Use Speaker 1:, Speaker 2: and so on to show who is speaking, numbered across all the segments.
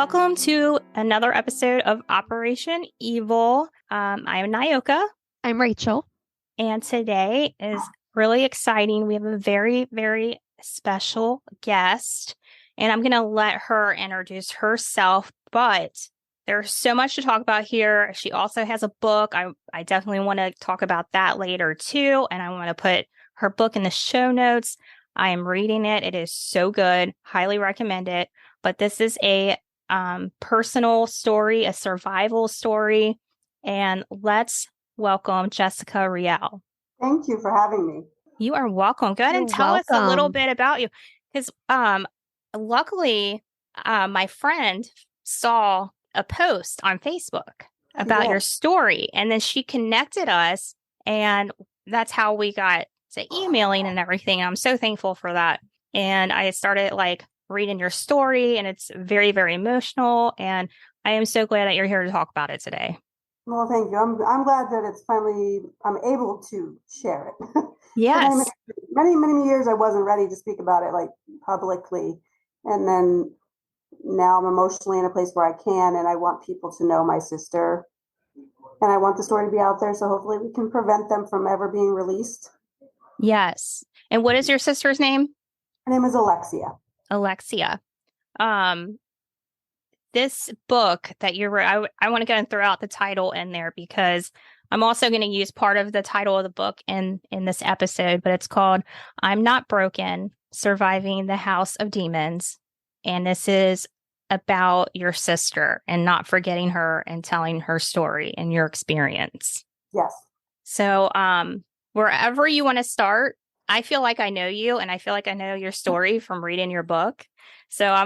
Speaker 1: Welcome to another episode of Operation Evil. I'm Nyoka.
Speaker 2: I'm Rachel.
Speaker 1: And today is really exciting. We have a very, very special guest, and I'm going to let her introduce herself. But there's so much to talk about here. She also has a book. I definitely want to talk about that later too. And I want to put her book in the show notes. I am reading it. It is so good. Highly recommend it. But this is a personal story, a survival story. And let's welcome Jessica Reale.
Speaker 3: Thank you for having me.
Speaker 1: You are welcome. Go ahead and tell us a little bit about you. Because luckily, my friend saw a post on Facebook about your story. And then she connected us. And that's how we got to emailing and everything. I'm so thankful for that. And I started reading your story, and it's very, very emotional. And I am so glad that you're here to talk about it today.
Speaker 3: Well, thank you. I'm glad that it's finally, I'm able to share it.
Speaker 1: Yes.
Speaker 3: many years I wasn't ready to speak about it publicly. And then now I'm emotionally in a place where I can, and I want people to know my sister. And I want the story to be out there, so hopefully we can prevent them from ever being released.
Speaker 1: Yes. And what is your sister's name?
Speaker 3: Her name is Alexia.
Speaker 1: Alexia. This book that you wrote, I want to go and throw out the title in there because I'm also going to use part of the title of the book in this episode, but it's called I'm Not Broken, Surviving the House of Demons. And this is about your sister and not forgetting her and telling her story and your experience.
Speaker 3: Yes.
Speaker 1: So wherever you want to start, I feel like I know you, and I feel like I know your story from reading your book. So I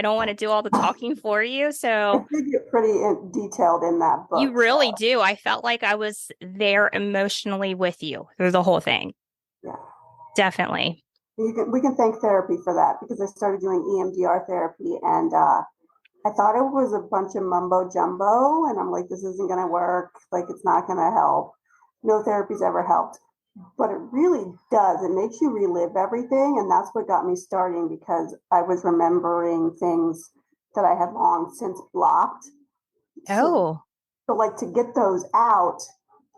Speaker 1: don't want to do all the talking for you. So
Speaker 3: I think you're pretty detailed in that book.
Speaker 1: You really do. I felt like I was there emotionally with you through the whole thing.
Speaker 3: Yeah,
Speaker 1: definitely.
Speaker 3: We can thank therapy for that, because I started doing EMDR therapy, and I thought it was a bunch of mumbo jumbo, and I'm like, this isn't going to work. It's not going to help. No therapy's ever helped. But it really does. It makes you relive everything. And that's what got me starting, because I was remembering things that I had long since blocked.
Speaker 1: Oh.
Speaker 3: So to get those out,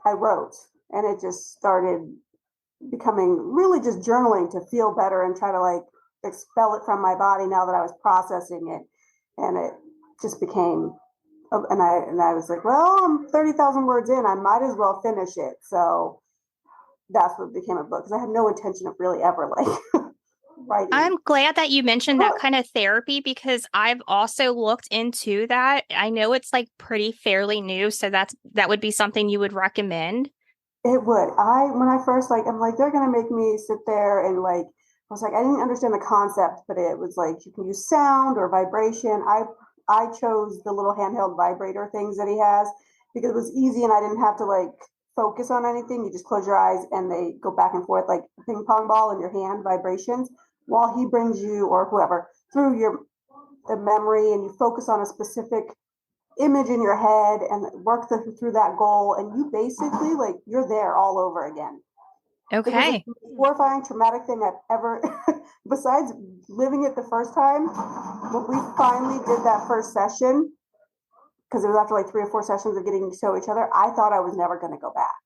Speaker 3: I wrote. And it just started becoming really just journaling to feel better and try to expel it from my body now that I was processing it. And it just became, and I was like, well, I'm 30,000 words in. I might as well finish it. So that's what became a book, because I had no intention of really ever writing.
Speaker 1: I'm glad that you mentioned that kind of therapy, because I've also looked into that. I know it's pretty fairly new, so that would be something you would recommend.
Speaker 3: It would. When I first I'm they're gonna make me sit there and I was I didn't understand the concept, but it was you can use sound or vibration. I chose the little handheld vibrator things that he has, because it was easy and I didn't have to focus on anything. You just close your eyes and they go back and forth like a ping pong ball in your hand, vibrations, while he brings you, or whoever, through the memory, and you focus on a specific image in your head and work through that goal, and you basically you're there all over again.
Speaker 1: Okay.
Speaker 3: It was the most horrifying, traumatic thing I've ever besides living it the first time. When we finally did that first session, because it was after 3 or 4 sessions of getting to show each other, I thought I was never going to go back,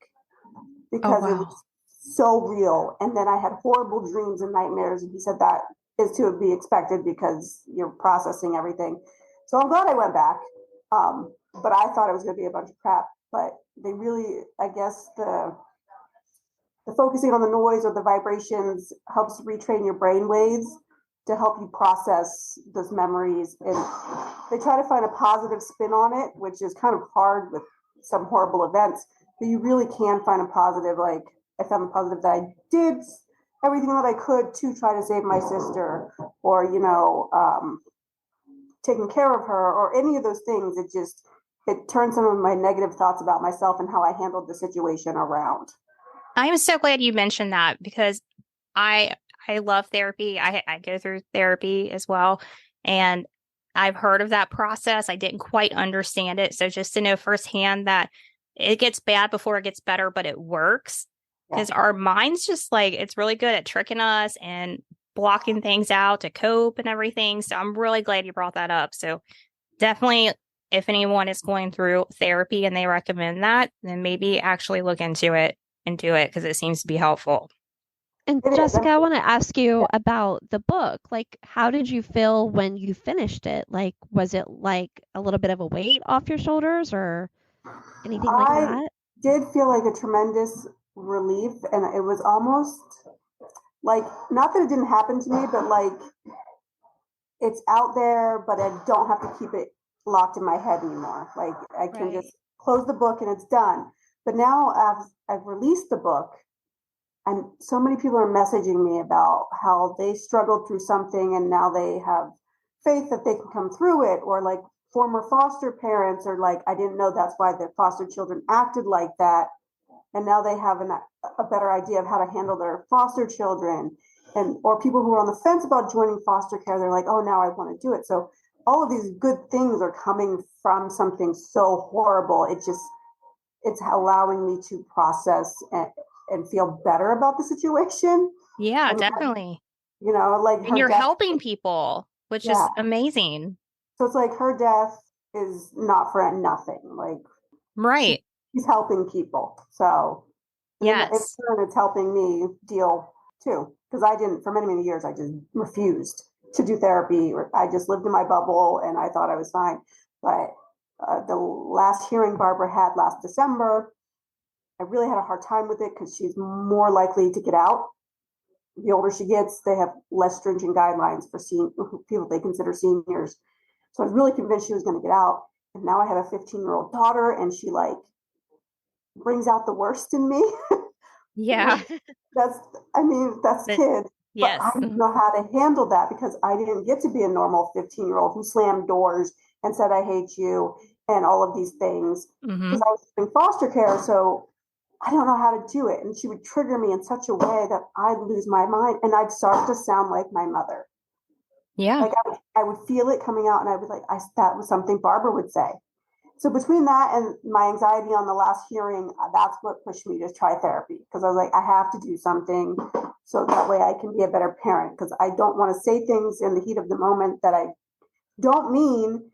Speaker 3: because it was so real. And then I had horrible dreams and nightmares, and he said that is to be expected because you're processing everything. So I'm glad I went back, but I thought it was going to be a bunch of crap. But they really, I guess the focusing on the noise or the vibrations helps retrain your brain waves to help you process those memories. And they try to find a positive spin on it, which is kind of hard with some horrible events, but you really can find a positive. I found the positive that I did everything that I could to try to save my sister, or, taking care of her, or any of those things. It turned some of my negative thoughts about myself and how I handled the situation around.
Speaker 1: I am so glad you mentioned that, because I love therapy. I go through therapy as well. And I've heard of that process. I didn't quite understand it. So just to know firsthand that it gets bad before it gets better, but it works, because our mind's just it's really good at tricking us and blocking things out to cope and everything. So I'm really glad you brought that up. So definitely, if anyone is going through therapy and they recommend that, then maybe actually look into it and do it because it seems to be helpful.
Speaker 2: And
Speaker 3: It is.
Speaker 2: Jessica, I want to ask you
Speaker 3: Yeah.
Speaker 2: about the book. Like, how did you feel when you finished it? Like, was it like a little bit of a weight off your shoulders or anything like
Speaker 3: I
Speaker 2: that?
Speaker 3: did feel like a tremendous relief, and it was almost like, not that it didn't happen to me, but like it's out there, but I don't have to keep it locked in my head anymore. Like I can
Speaker 2: Right.
Speaker 3: just close the book and it's done. But now I've released the book, and so many people are messaging me about how they struggled through something and now they have faith that they can come through it, or like former foster parents are like, I didn't know that's why the foster children acted like that, and now they have a better idea of how to handle their foster children. And or people who are on the fence about joining foster care, they're like, oh, now I want to do it. So all of these good things are coming from something so horrible. It's allowing me to process and feel better about the situation.
Speaker 1: Yeah,
Speaker 3: And
Speaker 1: definitely.
Speaker 3: like
Speaker 1: And
Speaker 3: her
Speaker 1: you're
Speaker 3: death.
Speaker 1: helping people, which
Speaker 3: Yeah.
Speaker 1: is amazing.
Speaker 3: So it's like her death is not for nothing. Like
Speaker 1: Right.
Speaker 3: she's helping people. So, and in
Speaker 1: Yes.
Speaker 3: turn, it's helping me deal too. Because I didn't, for many, many years, I just refused to do therapy. I just lived in my bubble and I thought I was fine. But the last hearing Barbara had last December, I really had a hard time with it because she's more likely to get out. The older she gets, they have less stringent guidelines for people they consider seniors. So I was really convinced she was going to get out. And now I have a 15-year-old daughter, and she like brings out the worst in me.
Speaker 1: Yeah.
Speaker 3: that's, I mean, that's
Speaker 1: But
Speaker 3: kid, but I
Speaker 1: yes.
Speaker 3: don't know how to handle that because I didn't get to be a normal 15-year-old who slammed doors and said, I hate you, and all of these things
Speaker 1: Hmm.
Speaker 3: because I was in foster care. So I don't know how to do it. And she would trigger me in such a way that I'd lose my mind and I'd start to sound like my mother.
Speaker 1: Yeah.
Speaker 3: Like I would feel it coming out and I would like, that was something Barbara would say. So between that and my anxiety on the last hearing, that's what pushed me to try therapy because I was like, I have to do something so that way I can be a better parent because I don't want to say things in the heat of the moment that I don't mean,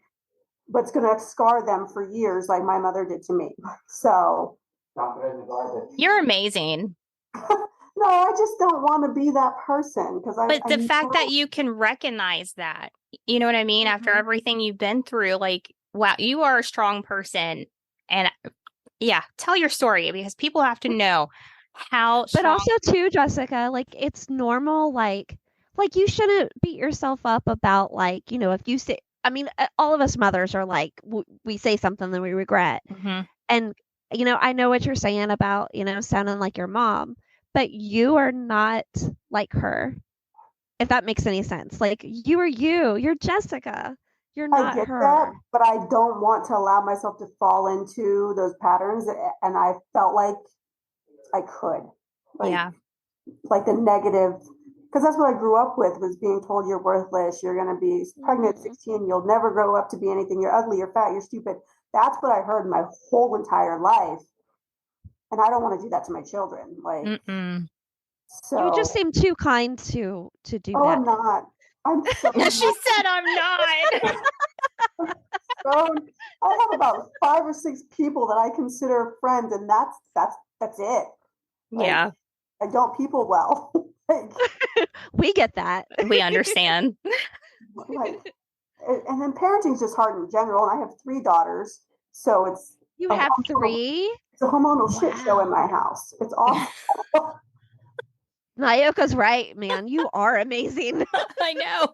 Speaker 3: but it's going to scar them for years like my mother did to me. So
Speaker 1: You're amazing.
Speaker 3: no, I just don't want to be that person because
Speaker 1: But
Speaker 3: I
Speaker 1: the fact that
Speaker 3: know.
Speaker 1: you can recognize that, you know what I mean? After
Speaker 2: Mhm.
Speaker 1: everything you've been through, like, wow, you are a strong person. And yeah, tell your story because people have to know how
Speaker 2: But
Speaker 1: strong.
Speaker 2: also too, Jessica, like it's normal, like you shouldn't beat yourself up about like, if you say, I mean, all of us mothers are like, we say something that we regret.
Speaker 1: Mhm.
Speaker 2: And, I know what you're saying about, sounding like your mom, but you are not like her, if that makes any sense. Like you are you, you're Jessica. You're
Speaker 3: I
Speaker 2: not
Speaker 3: get that,
Speaker 2: her.
Speaker 3: but I don't want to allow myself to fall into those patterns. And I felt like I could, like,
Speaker 1: Yeah.
Speaker 3: like the negative, because that's what I grew up with was being told you're worthless, you're going to be pregnant at
Speaker 2: Mhm.
Speaker 3: 16, you'll never grow up to be anything, you're ugly, you're fat, you're stupid. That's what I heard my whole entire life. And I don't want to do that to my children. Like,
Speaker 1: Mm-mm.
Speaker 2: You just
Speaker 3: so,
Speaker 2: seem too kind to do
Speaker 3: oh,
Speaker 2: that.
Speaker 3: I'm not. I'm so
Speaker 1: She
Speaker 3: not.
Speaker 1: said I'm not.
Speaker 3: So I have about 5 or 6 people that I consider friends, and that's it. Like
Speaker 1: Yeah,
Speaker 3: I don't people well. like
Speaker 2: We get that.
Speaker 1: we understand.
Speaker 3: like and then parenting is just hard in general. And I have 3 daughters, so
Speaker 2: You
Speaker 3: a
Speaker 2: have 3?
Speaker 3: it's a hormonal shit show in
Speaker 2: Wow.
Speaker 3: my house. It's awful.
Speaker 2: Nayoko's right, man. You are amazing.
Speaker 1: I know.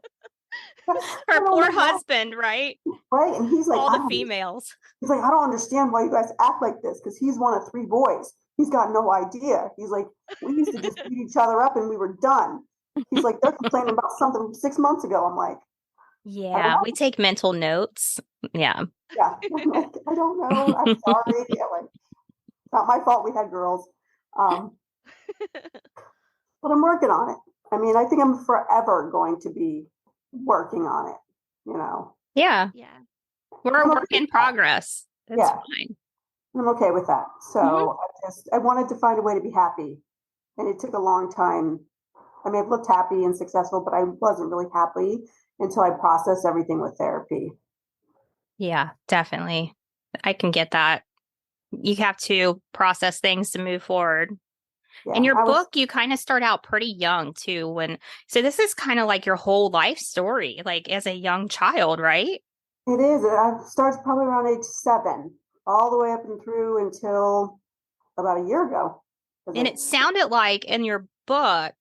Speaker 3: I
Speaker 1: Her
Speaker 3: don't
Speaker 1: poor
Speaker 3: know how,
Speaker 1: husband, right?
Speaker 3: right? And
Speaker 1: All the females.
Speaker 3: he's like, I don't understand why you guys act like this because he's one of 3 boys. He's got no idea. He's like, we used to just beat each other up and we were done. He's like, they're complaining about something 6 months ago. I'm like, I don't
Speaker 1: Yeah, we
Speaker 3: know.
Speaker 1: take mental notes. Yeah.
Speaker 3: Yeah. I'm like, I don't know. I'm sorry. Yeah, like, it's not my fault we had girls. Um, but I'm working on it. I mean, I think I'm forever going to be working on it.
Speaker 1: Yeah.
Speaker 2: Yeah.
Speaker 1: We're a
Speaker 3: I'm
Speaker 1: work
Speaker 3: okay
Speaker 1: in
Speaker 3: with that.
Speaker 1: progress. That's
Speaker 3: Yeah.
Speaker 1: fine.
Speaker 3: I'm okay with that.
Speaker 1: Hmm.
Speaker 3: So I wanted to find a way to be happy. And it took a long time. I mean, I've looked happy and successful, but I wasn't really happy until I processed everything with therapy.
Speaker 1: Yeah, definitely. I can get that. You have to process things to move forward. In
Speaker 3: Yeah,
Speaker 1: your
Speaker 3: I was.
Speaker 1: book, you kind of start out pretty young too. So this is kind of like your whole life story, like as a young child, right?
Speaker 3: It is. I started probably around age 7, all the way up and through until about a year ago.
Speaker 1: And
Speaker 3: Because
Speaker 1: it sounded like in your book,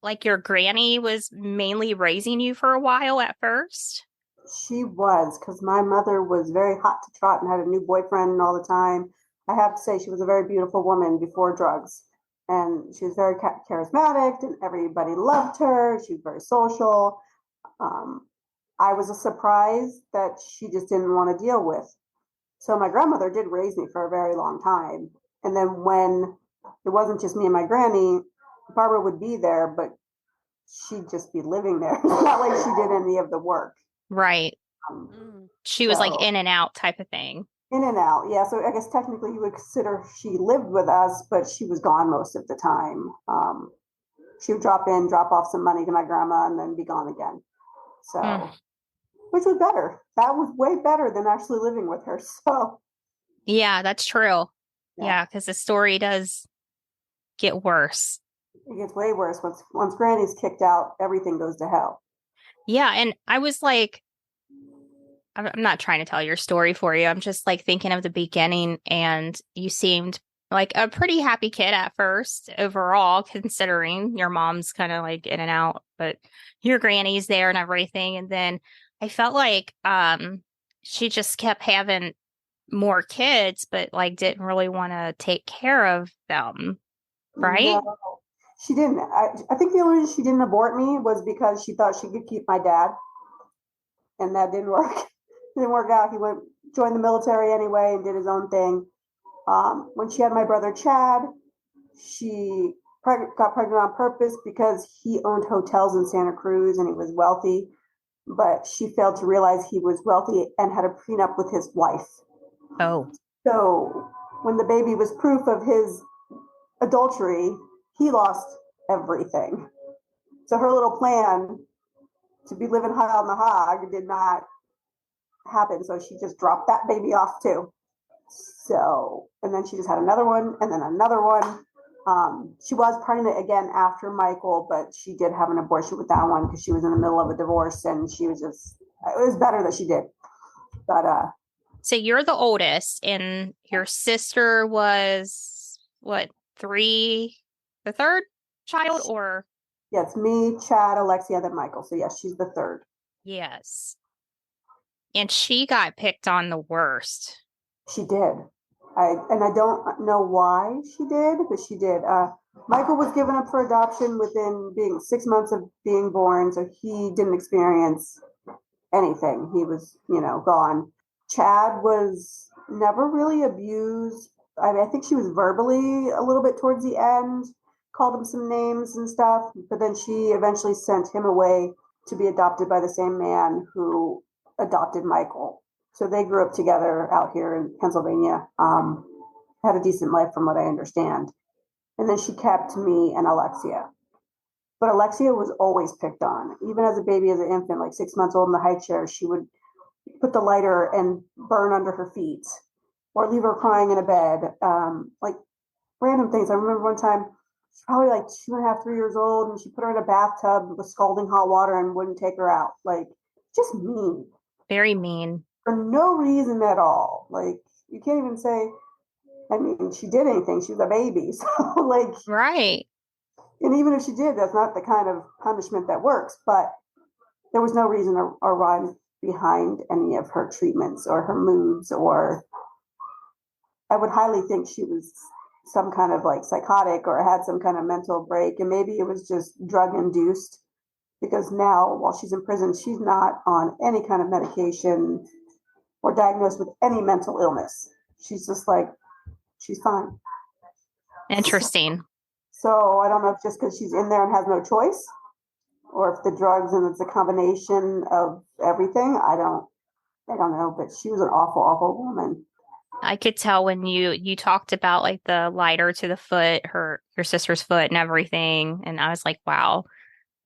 Speaker 1: like your granny was mainly raising you for a while at first.
Speaker 3: she was, because my mother was very hot to trot and had a new boyfriend all the time. I have to say, she was a very beautiful woman before drugs. And she was very charismatic, and everybody loved her. She was very social. Um, I was a surprise that she just didn't want to deal with. So my grandmother did raise me for a very long time. And then when it wasn't just me and my granny, Barbara would be there, but she'd just be living there. It's not like she did any of the work.
Speaker 1: Right.
Speaker 3: Um,
Speaker 2: Mm.
Speaker 1: She was like
Speaker 3: so
Speaker 1: in and out type of thing.
Speaker 3: in and out, yeah. So I guess technically you would consider she lived with us, but she was gone most of the time. She would drop in, drop off some money to my grandma, and then be gone again.
Speaker 1: Mm.
Speaker 3: So, which was better. That was way better than actually living with her. So,
Speaker 1: Yeah, that's true.
Speaker 3: yeah,
Speaker 1: Yeah, because the story does get worse.
Speaker 3: it gets way worse once Granny's kicked out. Everything goes to hell.
Speaker 1: Yeah, and I was like, I'm not trying to tell your story for you. I'm just like thinking of the beginning, and you seemed like a pretty happy kid at first, overall, considering your mom's kind of like in and out, but your granny's there and everything. And then I felt like she just kept having more kids, but like didn't really want to take care of them, right?
Speaker 3: No, she didn't. I think the only reason she didn't abort me was because she thought she could keep my dad, and that didn't work. It didn't work out. He went joined the military anyway and did his own thing. When she had my brother Chad, she got pregnant on purpose because he owned hotels in Santa Cruz and he was wealthy. But she failed to realize he was wealthy and had a prenup with his wife.
Speaker 1: Oh,
Speaker 3: So when the baby was proof of his adultery, he lost everything. So her little plan to be living high on the hog did not happen. So she just dropped that baby off too. So, and then she just had another one and then another one. She was pregnant again after Michael, but she did have an abortion with that one because she was in the middle of a divorce and she was just, it was better that she did. But,
Speaker 1: so you're the oldest, and your sister was what, three, the third child, or
Speaker 3: yeah, it's me, Chad, Alexia, then Michael. So, yes, she's the third.
Speaker 1: yes. And she got picked on the worst.
Speaker 3: She did. I don't know why she did, but she did. Michael was given up for adoption within being 6 months of being born, so he didn't experience anything. He was, gone. Chad was never really abused. I mean, I think she was verbally a little bit towards the end, called him some names and stuff, but then she eventually sent him away to be adopted by the same man who adopted Michael. So they grew up together out here in Pennsylvania, had a decent life from what I understand. And then she kept me and Alexia. But Alexia was always picked on. Even as a baby, as an infant, like 6 months old in the high chair, she would put the lighter and burn under her feet or leave her crying in a bed. Like random things. I remember one time, she's probably like 2.5, 3 years old, and she put her in a bathtub with scalding hot water and wouldn't take her out. Like, just mean.
Speaker 1: Very mean.
Speaker 3: For no reason at all. Like, you can't even say, I mean, she did anything. She was a baby. So, like,
Speaker 1: Right.
Speaker 3: and even if she did, that's not the kind of punishment that works. But there was no reason or rhyme behind any of her treatments or her moods, or I would highly think she was some kind of like psychotic or had some kind of mental break. And maybe it was just drug induced because now while she's in prison, she's not on any kind of medication or diagnosed with any mental illness. She's just like, she's fine.
Speaker 1: Interesting.
Speaker 3: So I don't know if just because she's in there and has no choice, or if the drugs and it's a combination of everything. I don't know, but she was an awful, awful woman.
Speaker 1: I could tell when you talked about like the lighter to the foot, your sister's foot and everything, and I was like, wow,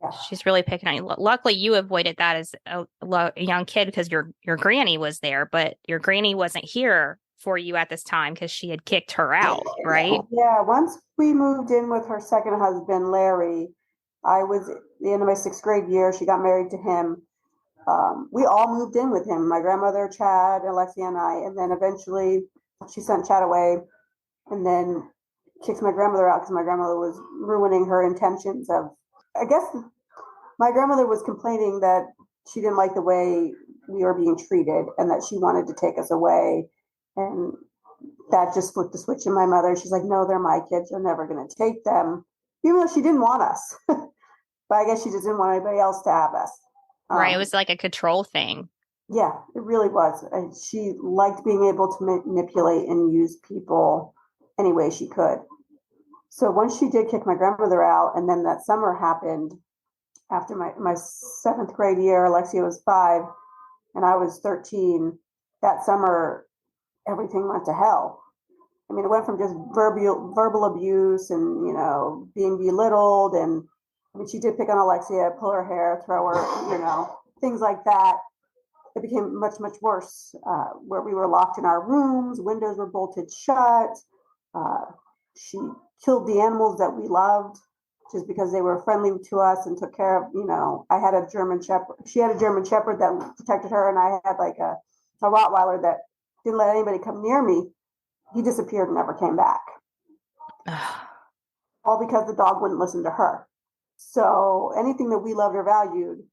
Speaker 3: Yeah.
Speaker 1: She's really picking on you. Luckily, you avoided that as a young kid because your granny was there, but your granny wasn't here for you at this time because she had kicked her out, right?
Speaker 3: Yeah, once we moved in with her second husband, Larry, I was at the end of my sixth grade year. She got married to him. We all moved in with him, my grandmother, Chad, Alexia, and I. And then eventually she sent Chad away and then kicked my grandmother out because my grandmother was ruining her intentions of, I guess my grandmother was complaining that she didn't like the way we were being treated and that she wanted to take us away. And that just flipped the switch in my mother. She's like, no, they're my kids. You're never going to take them. Even though she didn't want us. But I guess she just didn't want anybody else to have us.
Speaker 1: Right. It was like a control thing.
Speaker 3: Yeah, it really was. And she liked being able to manipulate and use people any way she could. So once she did kick my grandmother out, and then that summer happened after my seventh grade year, Alexia was 5 and I was 13. That summer, everything went to hell. I mean, it went from just verbal abuse and, being belittled. And I mean, she did pick on Alexia, pull her hair, throw her, things like that. It became much, much worse, where we were locked in our rooms, windows were bolted shut. She killed the animals that we loved just because they were friendly to us and took care of, I had a German Shepherd. She had a German Shepherd that protected her, and I had like a Rottweiler that didn't let anybody come near me. He disappeared and never came back. All because the dog wouldn't listen to her. So anything that we loved or valued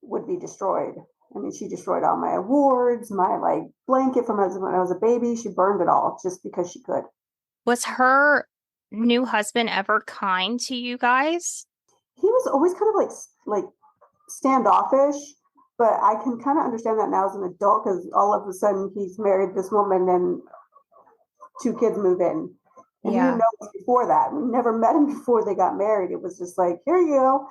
Speaker 3: would be destroyed. I mean, she destroyed all my awards, my blanket from when I was a baby. She burned it all just because she could.
Speaker 1: Was her new husband ever kind to you guys?
Speaker 3: He was always kind of like standoffish, but I can kind of understand that now as an adult because all of a sudden he's married this woman and 2 kids move in. And he didn't know us before that. We never met him before they got married. It was just like, here you go.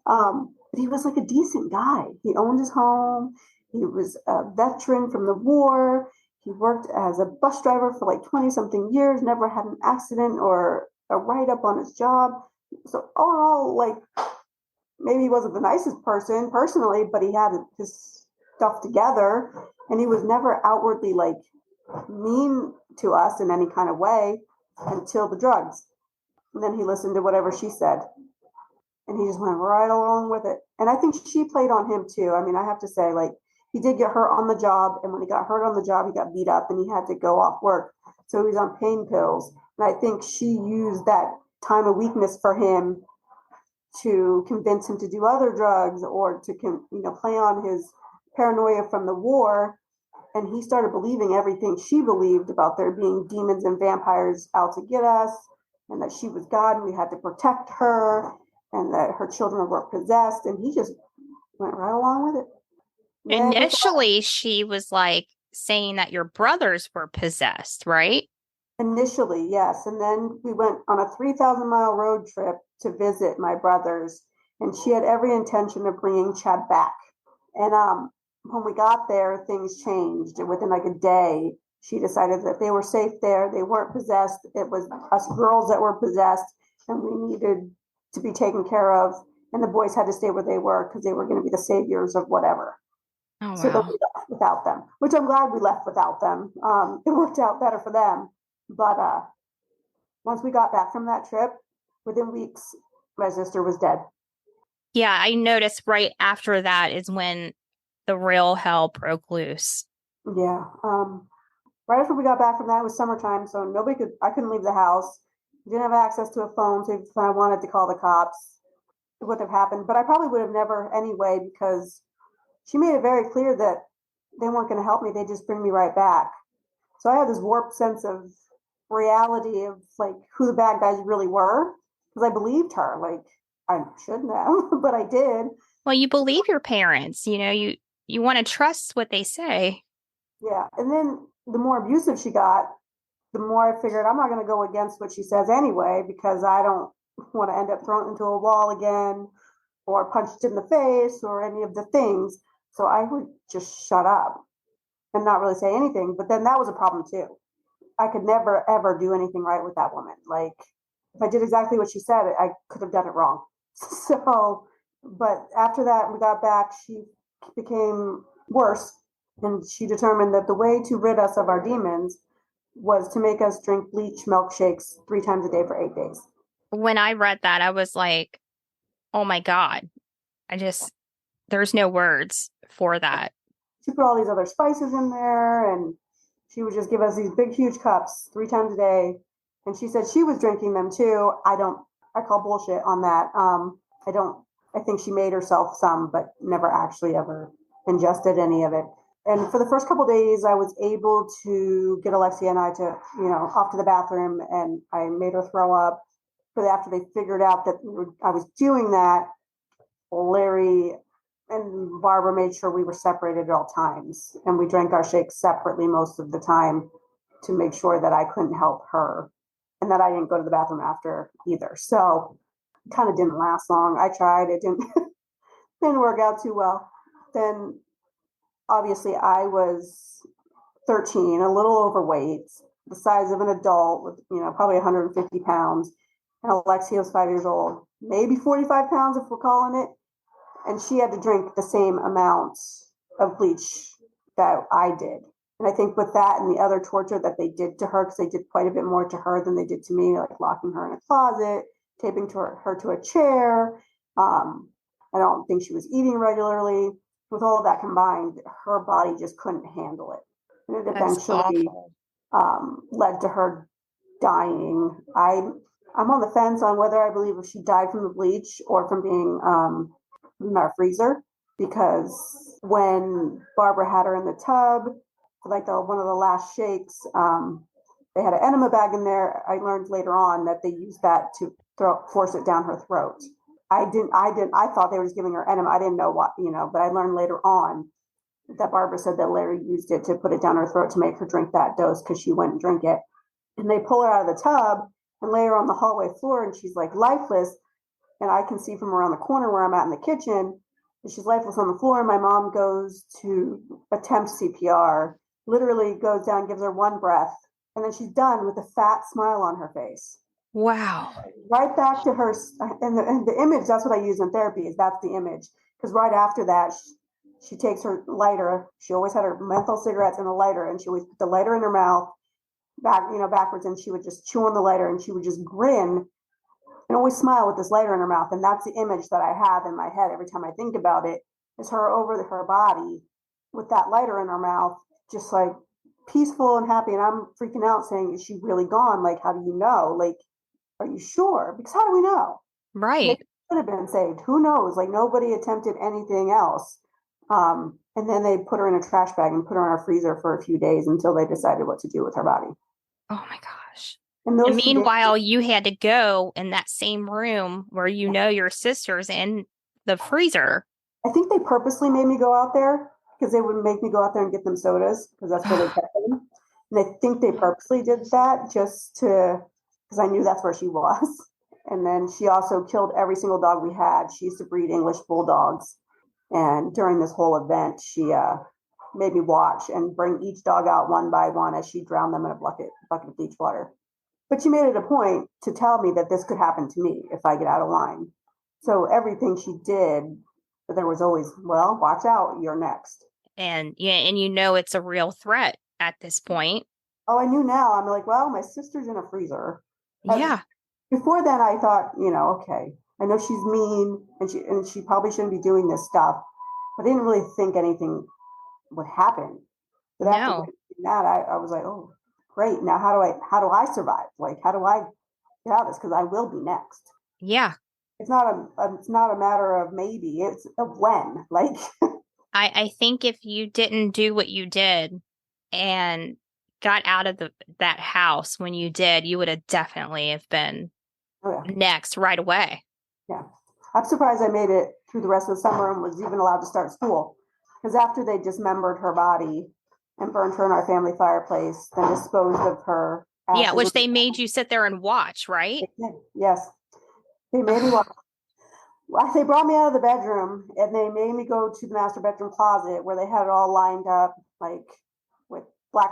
Speaker 3: But he was like a decent guy. He owned his home. He was a veteran from the war. He worked as a bus driver for like 20 something years, never had an accident or a write up on his job. So all in all, maybe he wasn't the nicest person personally, but he had his stuff together and he was never outwardly mean to us in any kind of way until the drugs. And then he listened to whatever she said. And he just went right along with it. And I think she played on him too. I mean, I have to say, he did get hurt on the job. And when he got hurt on the job, he got beat up and he had to go off work. So he was on pain pills. And I think she used that time of weakness for him to convince him to do other drugs or to, play on his paranoia from the war. And he started believing everything she believed about there being demons and vampires out to get us, and that she was God and we had to protect her, and that her children were possessed. And he just went right along with it.
Speaker 1: Initially, she was saying that your brothers were possessed, right?
Speaker 3: Initially, yes. And then we went on a 3,000-mile road trip to visit my brothers, and she had every intention of bringing Chad back. And when we got there, things changed. And within a day, she decided that they were safe there. They weren't possessed. It was us girls that were possessed, and we needed to be taken care of. And the boys had to stay where they were because they were going to be the saviors of whatever.
Speaker 1: Oh, wow.
Speaker 3: So we left without them, which I'm glad we left without them. It worked out better for them. But once we got back from that trip, within weeks, my sister was dead.
Speaker 1: Yeah, I noticed right after that is when the real hell broke loose.
Speaker 3: Yeah. Right after we got back from that, it was summertime, so I couldn't leave the house. Didn't have access to a phone, so if I wanted to call the cops, it wouldn't have happened. But I probably would have never anyway, because she made it very clear that they weren't going to help me. They'd just bring me right back. So I had this warped sense of reality of who the bad guys really were, because I believed her. I shouldn't have, but I did.
Speaker 1: Well, you believe your parents, you want to trust what they say.
Speaker 3: Yeah. And then the more abusive she got, the more I figured I'm not going to go against what she says anyway, because I don't want to end up thrown into a wall again or punched in the face or any of the things. So I would just shut up and not really say anything. But then that was a problem too. I could never, ever do anything right with that woman. If I did exactly what she said, I could have done it wrong. So But after that, we got back, she became worse. And she determined that the way to rid us of our demons was to make us drink bleach milkshakes 3 times a day for 8 days.
Speaker 1: When I read that, I was like, oh my God. There's no words for that.
Speaker 3: She put all these other spices in there, and she would just give us these big, huge cups 3 times a day. And she said she was drinking them too. I call bullshit on that. I think she made herself some, but never actually ever ingested any of it. And for the first couple of days, I was able to get Alexia and I to, off to the bathroom, and I made her throw up. But after they figured out that I was doing that, Larry and Barbara made sure we were separated at all times, and we drank our shakes separately most of the time to make sure that I couldn't help her and that I didn't go to the bathroom after either. So it kind of didn't last long. I tried, it didn't work out too well. Then obviously I was 13, a little overweight, the size of an adult with, probably 150 pounds. And Alexia was 5 years old, maybe 45 pounds if we're calling it. And she had to drink the same amount of bleach that I did. And I think with that and the other torture that they did to her, because they did quite a bit more to her than they did to me, like locking her in a closet, taping her to a chair. I don't think she was eating regularly. With all of that combined, her body just couldn't handle it. And it eventually led to her dying. I'm on the fence on whether I believe if she died from the bleach or from being in our freezer, because when Barbara had her in the tub, like one of the last shakes, they had an enema bag in there. I learned later on that they used that to force it down her throat. I thought they were just giving her enema. I didn't know what, but I learned later on that Barbara said that Larry used it to put it down her throat to make her drink that dose because she wouldn't drink it. And they pull her out of the tub and lay her on the hallway floor, and she's like lifeless. And I can see from around the corner where I'm at in the kitchen, and she's lifeless on the floor. And my mom goes to attempt CPR, literally goes down, gives her one breath, and then she's done with a fat smile on her face.
Speaker 1: Wow.
Speaker 3: Right back to her, and the image, that's what I use in therapy, is that's the image. Because right after that, she takes her lighter. She always had her menthol cigarettes and a lighter, and she would put the lighter in her mouth, backwards, and she would just chew on the lighter, and she would just grin and always smile with this lighter in her mouth. And that's the image that I have in my head every time I think about it, is her over her body with that lighter in her mouth, just like peaceful and happy. And I'm freaking out saying, is she really gone? Like, how do you know? Like, are you sure? Because how do we know?
Speaker 1: Right.
Speaker 3: They could have been saved. Who knows? Like, nobody attempted anything else. And then they put her in a trash bag and put her in our freezer for a few days until they decided what to do with her body.
Speaker 1: Oh my gosh.
Speaker 3: And
Speaker 1: And meanwhile, you had to go in that same room where your sister's in the freezer.
Speaker 3: I think they purposely made me go out there because they would make me go out there and get them sodas because that's where they kept them. And I think they purposely did that just because I knew that's where she was. And then she also killed every single dog we had. She used to breed English bulldogs. And during this whole event, she made me watch and bring each dog out one by one as she drowned them in a bucket of bleach water. But she made it a point to tell me that this could happen to me if I get out of line. So everything she did, there was always, well, watch out, you're next.
Speaker 1: And it's a real threat at this point.
Speaker 3: Oh, I knew now. I'm like, well, my sister's in a freezer.
Speaker 1: Yeah.
Speaker 3: Before then, I thought, okay, I know she's mean and she probably shouldn't be doing this stuff, but I didn't really think anything would happen. But after that, I was like, oh, great. Now, how do I survive? Like, how do I get out of this? Because I will be next.
Speaker 1: Yeah.
Speaker 3: It's not a matter of maybe, it's a when. Like,
Speaker 1: I think if you didn't do what you did and got out of that house when you did, you would have definitely have been next right away.
Speaker 3: Yeah. I'm surprised I made it through the rest of the summer and was even allowed to start school. Because after they dismembered her body and burned her in our family fireplace, then disposed of her.
Speaker 1: Yeah, which they made you sit there and watch, right?
Speaker 3: Yes. They made me watch. They brought me out of the bedroom and they made me go to the master bedroom closet where they had it all lined up, like with black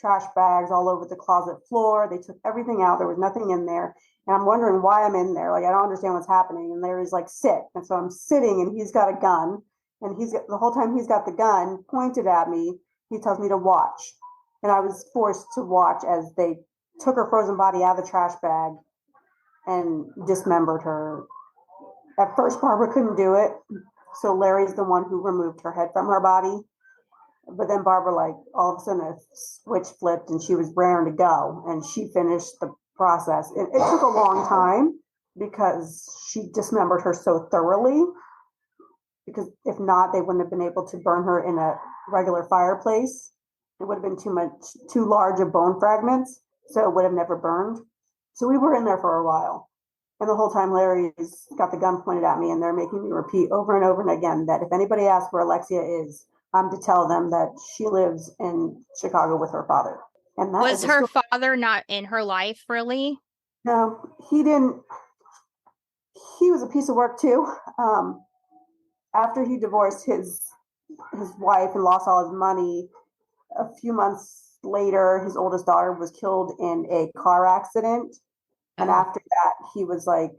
Speaker 3: trash bags all over the closet floor. They took everything out. There was nothing in there. And I'm wondering why I'm in there. Like, I don't understand what's happening. And Larry's like, sit. And so I'm sitting and he's got a gun. And the whole time he's got the gun pointed at me, he tells me to watch. And I was forced to watch as they took her frozen body out of the trash bag and dismembered her. At first, Barbara couldn't do it. So Larry's the one who removed her head from her body. But then Barbara, like, all of a sudden a switch flipped and she was raring to go. And she finished the process. It took a long time because she dismembered her so thoroughly. Because if not, they wouldn't have been able to burn her in a regular fireplace. It would have been too large of bone fragments. So it would have never burned. So we were in there for a while. And the whole time Larry's got the gun pointed at me and they're making me repeat over and over and again that if anybody asks where Alexia is, I'm to tell them that she lives in Chicago with her father. And that
Speaker 1: was her father not in her life, really?
Speaker 3: No, he didn't. He was a piece of work too. After he divorced his wife and lost all his money, a few months later, his oldest daughter was killed in a car accident. And after that, he was like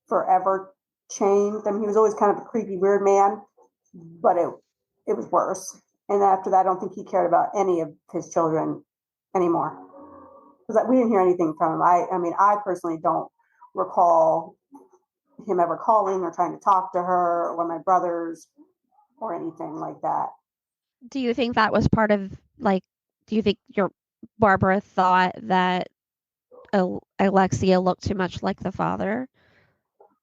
Speaker 3: forever changed. I mean, he was always kind of a creepy, weird man, but it was worse. And after that, I don't think he cared about any of his children anymore. Because we didn't hear anything from him. I mean, I personally don't recall him ever calling or trying to talk to her or my brothers or anything like that.
Speaker 2: Do you think that was part of, like, do you think your Barbara thought that Alexia looked too much like the father?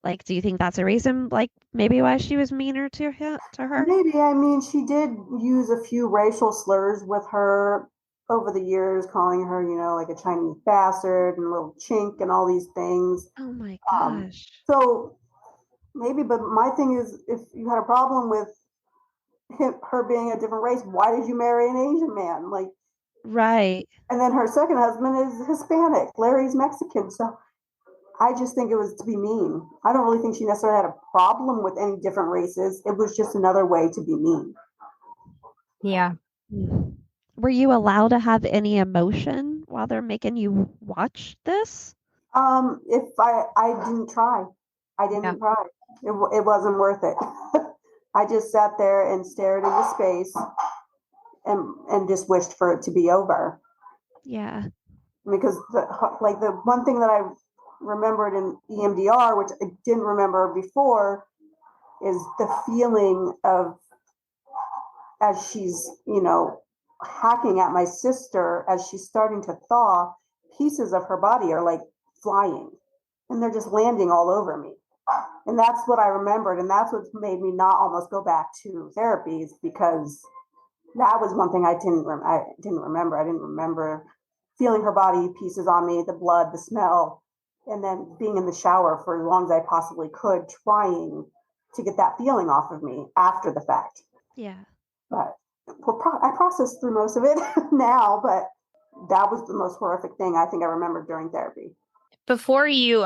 Speaker 2: Like, do you think that's a reason, like, maybe why she was meaner to her?
Speaker 3: Maybe. I mean, she did use a few racial slurs with her over the years, calling her, like a Chinese bastard and a little chink and all these things.
Speaker 2: Oh my gosh.
Speaker 3: So maybe, but my thing is, if you had a problem with her being a different race, why did you marry an Asian man? Like,
Speaker 2: right.
Speaker 3: And then her second husband is Hispanic. Larry's Mexican. So I just think it was to be mean. I don't really think she necessarily had a problem with any different races. It was just another way to be mean.
Speaker 1: Yeah.
Speaker 2: Were you allowed to have any emotion while they're making you watch this?
Speaker 3: If I didn't try. I didn't try. It wasn't worth it. I just sat there and stared into space and just wished for it to be over.
Speaker 2: Yeah.
Speaker 3: Because the one thing that I remembered in EMDR, which I didn't remember before, is the feeling of, as she's, hacking at my sister, as she's starting to thaw, pieces of her body are like flying and they're just landing all over me. And that's what I remembered. And that's what made me not almost go back to therapies, because that was one thing I didn't remember. I didn't remember feeling her body pieces on me, the blood, the smell, and then being in the shower for as long as I possibly could, trying to get that feeling off of me after the fact.
Speaker 2: Yeah.
Speaker 3: But I processed through most of it now, but that was the most horrific thing I think I remembered during therapy.
Speaker 1: Before you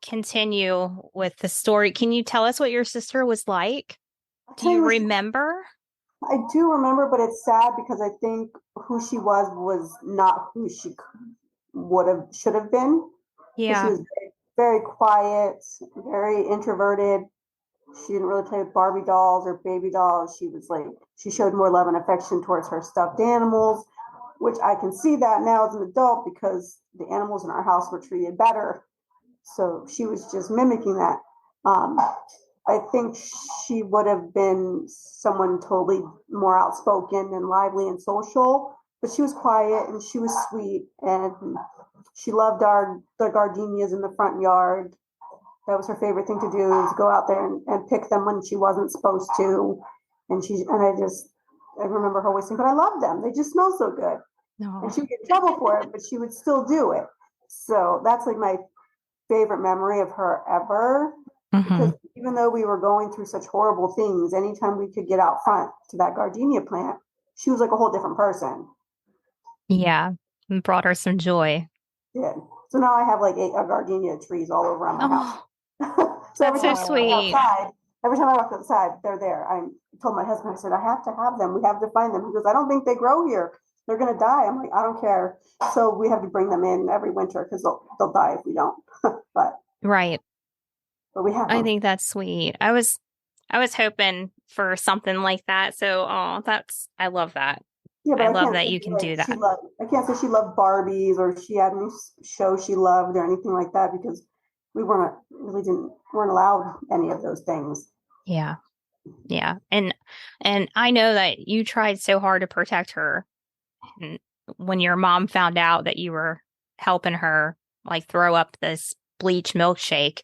Speaker 1: continue with the story, can you tell us what your sister was like? Do you remember?
Speaker 3: I do remember, but it's sad because I think who she was not who she should have been.
Speaker 1: Yeah.
Speaker 3: She was very, very quiet, very introverted. She didn't really play with Barbie dolls or baby dolls. She showed more love and affection towards her stuffed animals, which I can see that now as an adult because the animals in our house were treated better. So she was just mimicking that. I think she would have been someone totally more outspoken and lively and social, but she was quiet and she was sweet, and she loved the gardenias in the front yard. That was her favorite thing to do, is go out there and pick them when she wasn't supposed to. And I remember her always saying, but I love them. They just smell so good.
Speaker 1: No.
Speaker 3: And she would get in trouble for it, but she would still do it. So that's like my favorite memory of her ever. Because even though we were going through such horrible things, anytime we could get out front to that gardenia plant, she was like a whole different person.
Speaker 1: Yeah. And brought her some joy.
Speaker 3: Yeah. So now I have like 8 gardenia trees all around my house. So
Speaker 1: that's so sweet.
Speaker 3: Every time I walk outside, they're there. I told my husband, I said, I have to have them. We have to find them. He goes, I don't think they grow here. They're gonna die. I'm like, I don't care. So we have to bring them in every winter because they'll die if we don't. but
Speaker 1: Right.
Speaker 3: but we have
Speaker 1: I
Speaker 3: them.
Speaker 1: think that's sweet. I was hoping for something like that. So, oh, I love that.
Speaker 3: Yeah, but
Speaker 1: I
Speaker 3: I
Speaker 1: love
Speaker 3: can't
Speaker 1: that
Speaker 3: say
Speaker 1: you can
Speaker 3: like
Speaker 1: do
Speaker 3: she
Speaker 1: that.
Speaker 3: loved. I can't say she loved Barbies or she had any show she loved or anything like that because we weren't allowed any of those things.
Speaker 1: Yeah. Yeah. And I know that you tried so hard to protect her. And when your mom found out that you were helping her like throw up this bleach milkshake,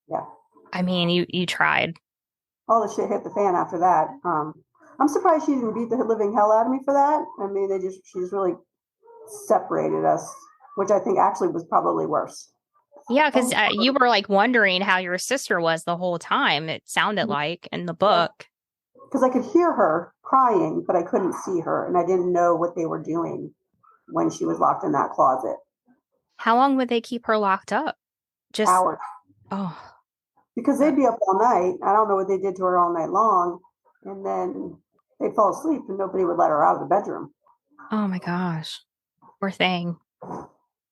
Speaker 3: Yeah,
Speaker 1: I mean, you tried.
Speaker 3: all the shit hit the fan after that. I'm surprised she didn't beat the living hell out of me for that. I mean, she's really separated us, which I think actually was probably worse.
Speaker 1: Yeah, because you were like wondering how your sister was the whole time, it sounded like in the
Speaker 3: Yeah,
Speaker 1: book.
Speaker 3: because I could hear her crying, but I couldn't see her, and I didn't know what they were doing when she was locked in that closet.
Speaker 1: How long would they keep her locked up? Just,
Speaker 3: Hours,
Speaker 1: oh,
Speaker 3: because
Speaker 1: uh,
Speaker 3: they'd be up all night. I don't know what they did to her all night long, and then they'd fall asleep, and nobody would let her out of the bedroom.
Speaker 1: oh my gosh, poor thing.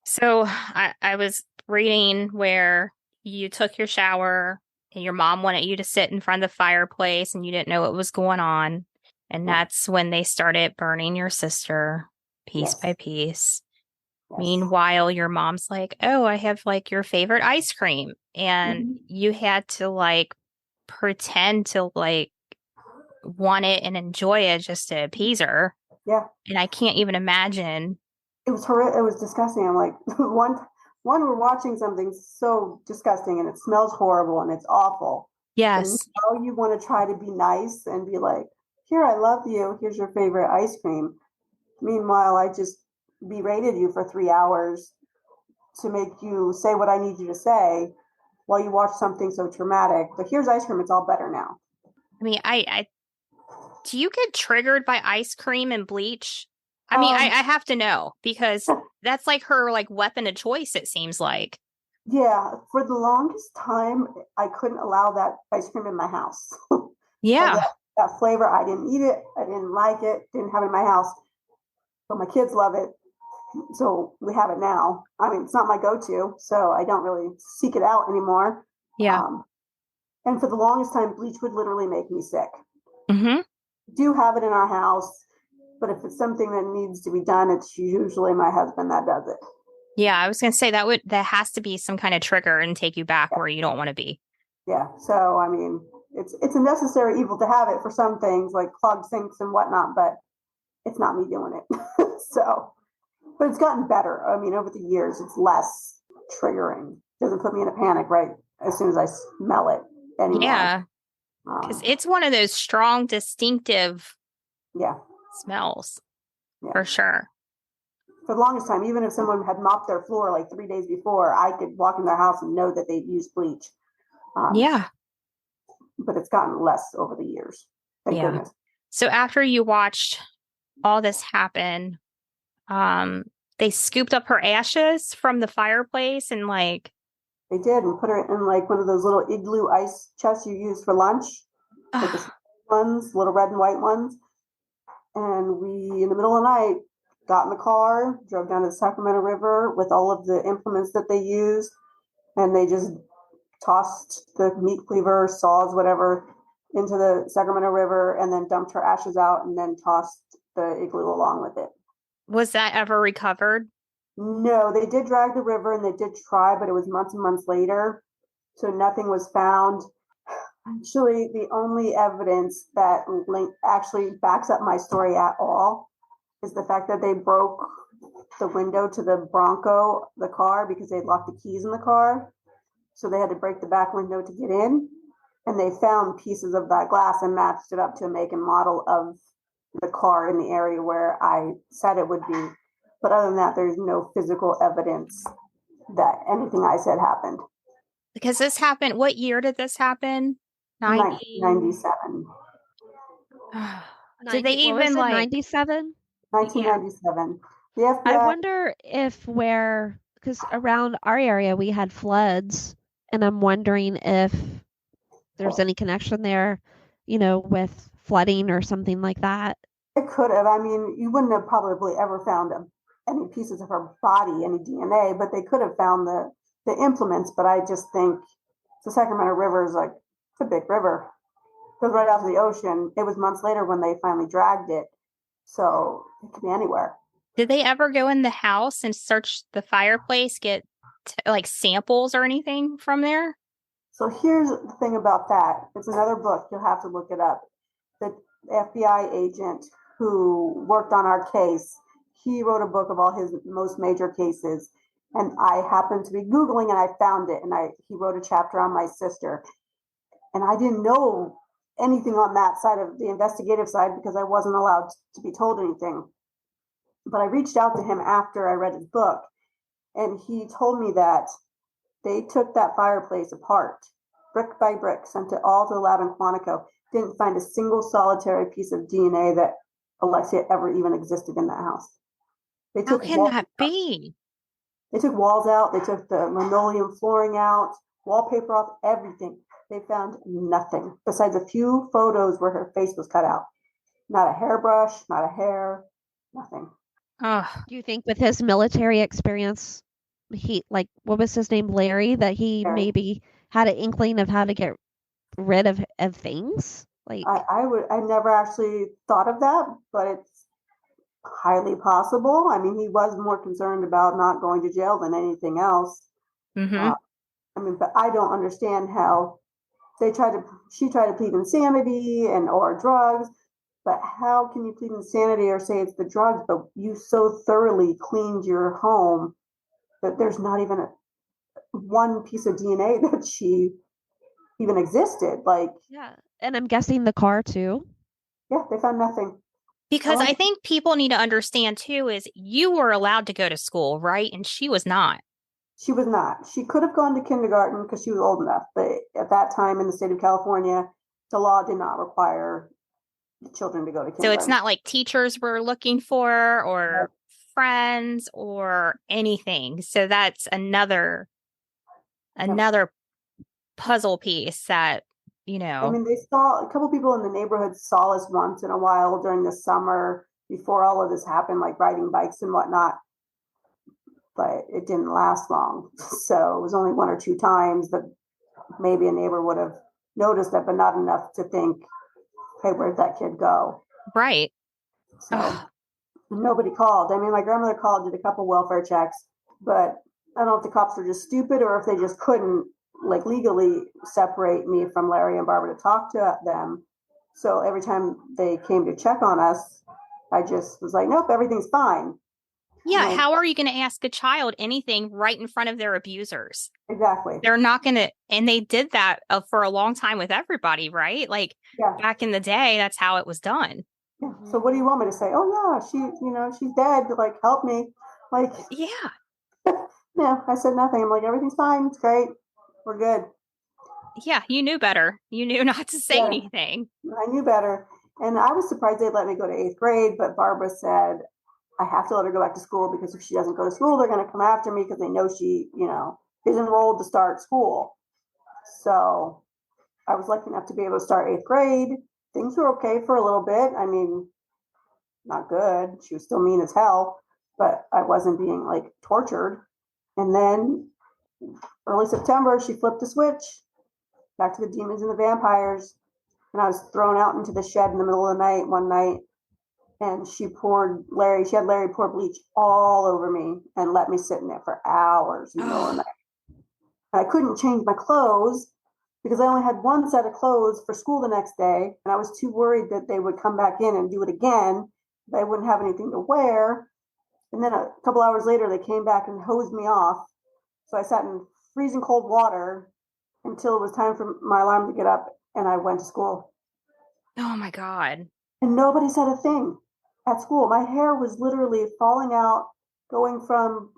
Speaker 1: So I was reading where you took your shower and your mom wanted you to sit in front of the fireplace and you didn't know what was going on. And
Speaker 3: Yeah.
Speaker 1: that's when they started burning your sister piece
Speaker 3: Yes.
Speaker 1: by piece.
Speaker 3: Yes.
Speaker 1: Meanwhile, your mom's like, "Oh, I have like your favorite ice cream." And
Speaker 3: Mhm.
Speaker 1: you had to like pretend to like want it and enjoy it just to appease her.
Speaker 3: Yeah.
Speaker 1: And I can't even imagine.
Speaker 3: It was horrific. It was disgusting. I'm like, one, we're watching something so disgusting and it smells horrible and it's awful. And
Speaker 1: Yes.
Speaker 3: now you want to try to be nice and be like, here, I love you. Here's your favorite ice cream. Meanwhile, I just berated you for 3 hours to make you say what I need you to say while you watch something so traumatic. But here's ice cream. It's all better now.
Speaker 1: I mean, I do you get triggered by ice cream and bleach? I mean,
Speaker 3: Um,
Speaker 1: I have to know because that's like her like weapon of choice, it seems like.
Speaker 3: yeah, for the longest time, I couldn't allow that ice cream in my house. Like
Speaker 1: Yeah.
Speaker 3: that flavor, I didn't eat it. I didn't like it. Didn't have it in my house. But my kids love it, so we have it now. I mean, it's not my go-to, so I don't really seek it out anymore.
Speaker 1: Yeah.
Speaker 3: Um, and for the longest time, bleach would literally make me sick.
Speaker 1: Hmm.
Speaker 3: Do have it in our house, but if it's something that needs to be done, it's usually my husband that does it.
Speaker 1: Yeah, I was gonna say that has to be some kind of trigger and take you back
Speaker 3: Yeah.
Speaker 1: where you don't want to be.
Speaker 3: Yeah. So I mean, it's a necessary evil to have it for some things like clogged sinks and whatnot, but it's not me doing it. So, but it's gotten better. I mean, over the years, it's less triggering. It doesn't put me in a panic right as soon as I smell it anymore.
Speaker 1: Yeah, because
Speaker 3: Um,
Speaker 1: it's one of those strong, distinctive
Speaker 3: yeah,
Speaker 1: smells
Speaker 3: yeah.
Speaker 1: for sure.
Speaker 3: For the longest time, even if someone had mopped their floor like 3 days before, I could walk in their house and know that they'd used bleach. Um,
Speaker 1: Yeah,
Speaker 3: but it's gotten less over the years. Thank
Speaker 1: yeah.
Speaker 3: goodness.
Speaker 1: So after you watched all this happen, um, they scooped up her ashes from the fireplace and like,
Speaker 3: They did and put her in like one of those little igloo ice chests you use for lunch, like the ones, little red and white ones. And we, in the middle of the night, got in the car, drove down to the Sacramento River with all of the implements that they used, and they just tossed the meat cleaver, saws, whatever, into the Sacramento River, and then dumped her ashes out, and then tossed the igloo along with it.
Speaker 1: was that ever recovered?
Speaker 3: No, they did drag the river and they did try, but it was months and months later, so nothing was found. Actually, the only evidence that actually backs up my story at all is the fact that they broke the window to the Bronco, the car, because they locked the keys in the car. So they had to break the back window to get in. And they found pieces of that glass and matched it up to a make and model of the car in the area where I said it would be. But other than that, there's no physical evidence that anything I said happened.
Speaker 1: Because this happened, what year did this happen? 90.
Speaker 3: 1997.
Speaker 1: Did they
Speaker 2: 90, what was
Speaker 1: even
Speaker 2: it,
Speaker 1: like,
Speaker 2: 97?
Speaker 1: yeah.
Speaker 3: 1997. The
Speaker 2: I
Speaker 3: FBI.
Speaker 2: wonder if because around our area we had floods, and I'm wondering if there's any connection there, with flooding or something like that.
Speaker 3: It could have. I mean, you wouldn't have probably ever found any pieces of her body, any DNA, but they could have found the implements. But I just think the Sacramento River is like, it's a big river. It goes right out to the ocean. It was months later when they finally dragged it. So it could be anywhere.
Speaker 1: Did they ever go in the house and search the fireplace, get like samples or anything from there?
Speaker 3: So here's the thing about that. It's another book. You'll have to look it up. The FBI agent who worked on our case, he wrote a book of all his most major cases. And I happened to be Googling and I found it. And he wrote a chapter on my sister. And I didn't know anything on that side of the investigative side because I wasn't allowed to be told anything. But I reached out to him after I read his book. And he told me that they took that fireplace apart, brick by brick, sent it all to the lab in Quantico, didn't find a single solitary piece of DNA that Alexia ever even existed in that house. They
Speaker 1: How
Speaker 3: took
Speaker 1: can that be?
Speaker 3: They took walls out, they took the linoleum flooring out, wallpaper off, everything. They found nothing besides a few photos where her face was cut out. Not a hairbrush, not a hair, nothing.
Speaker 1: Oh,
Speaker 2: Do you think with his military experience, he like what was his name, Larry, that he
Speaker 3: Larry.
Speaker 2: maybe had an inkling of how to get rid of things? Like
Speaker 3: I never actually thought of that, but it's highly possible. I mean, he was more concerned about not going to jail than anything else.
Speaker 1: mm-hmm.
Speaker 3: I mean, but I don't understand how she tried to plead insanity and or drugs, but how can you plead insanity or say it's the drugs, but you so thoroughly cleaned your home that there's not even one piece of DNA that she even existed? Like,
Speaker 2: yeah, and I'm guessing the car too.
Speaker 3: yeah, they found nothing.
Speaker 1: Because I think people need to understand too is you were allowed to go to school, right? And she was not.
Speaker 3: She was not. She could have gone to kindergarten because she was old enough, but at that time in the state of California, the law did not require children to go to
Speaker 1: So it's
Speaker 3: kindergarten.
Speaker 1: not like teachers were looking for or friends or anything. So that's another puzzle piece that,
Speaker 3: I mean, they saw a couple people in the neighborhood saw us once in a while during the summer before all of this happened, like riding bikes and whatnot, but it didn't last long. So it was only one or two times that maybe a neighbor would have noticed it, but not enough to think, hey, where'd that kid go?
Speaker 1: right.
Speaker 3: So
Speaker 1: Ugh.
Speaker 3: nobody called. I mean, my grandmother called, did a couple welfare checks, but I don't know if the cops were just stupid or if they just couldn't like legally separate me from Larry and Barbara to talk to them. So every time they came to check on us, I just was like, nope, everything's fine.
Speaker 1: Yeah,
Speaker 3: Like,
Speaker 1: how are you going to ask a child anything right in front of their abusers?
Speaker 3: exactly.
Speaker 1: They're not going to, and they did that for a long time with everybody, right? Like
Speaker 3: Yeah.
Speaker 1: back in the day, that's how it was done.
Speaker 3: Yeah. So what do you want me to say? Oh yeah, she's dead. Like, help me. Like,
Speaker 1: Yeah.
Speaker 3: no, I said nothing. I'm like, everything's fine. It's great. We're good.
Speaker 1: Yeah, you knew better. You knew not to say
Speaker 3: Yeah,
Speaker 1: anything.
Speaker 3: I knew better. And I was surprised they'd let me go to 8th grade, but Barbara said, I have to let her go back to school because if she doesn't go to school, they're going to come after me because they know she, is enrolled to start school. So I was lucky enough to be able to start 8th grade. Things were okay for a little bit. I mean, not good. She was still mean as hell, but I wasn't being like tortured. And then early September, she flipped a switch back to the demons and the vampires. And I was thrown out into the shed in the middle of the night one night. And she had Larry pour bleach all over me and let me sit in it for hours in the middle of the night. And I couldn't change my clothes because I only had one set of clothes for school the next day. And I was too worried that they would come back in and do it again. I wouldn't have anything to wear. And then a couple hours later, they came back and hosed me off. So I sat in freezing cold water until it was time for my alarm to get up, and I went to school.
Speaker 1: Oh my God.
Speaker 3: And nobody said a thing at school. My hair was literally falling out, going from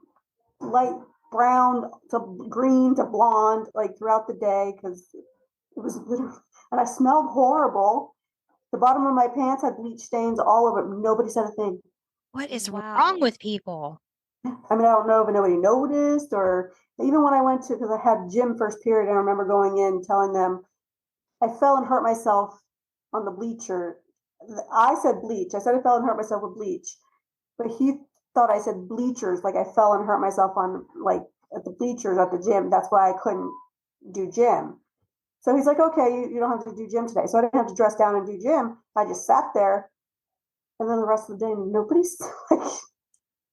Speaker 3: light brown to green to blonde, like throughout the day, because it was literally, and I smelled horrible. The bottom of my pants had bleach stains all over it. Nobody said a thing.
Speaker 1: What is
Speaker 2: Wow.
Speaker 1: wrong with people?
Speaker 3: I mean, I don't know if nobody noticed, or even when I went to, because I had gym first period, I remember going in telling them I fell and hurt myself on the bleacher I said bleach. I said I fell and hurt myself with bleach, but he thought I said bleachers, like I fell and hurt myself on like at the bleachers at the gym. That's why I couldn't do gym. So he's like, okay, you don't have to do gym today. So I didn't have to dress down and do gym. I just sat there, and then the rest of the day, nobody's like,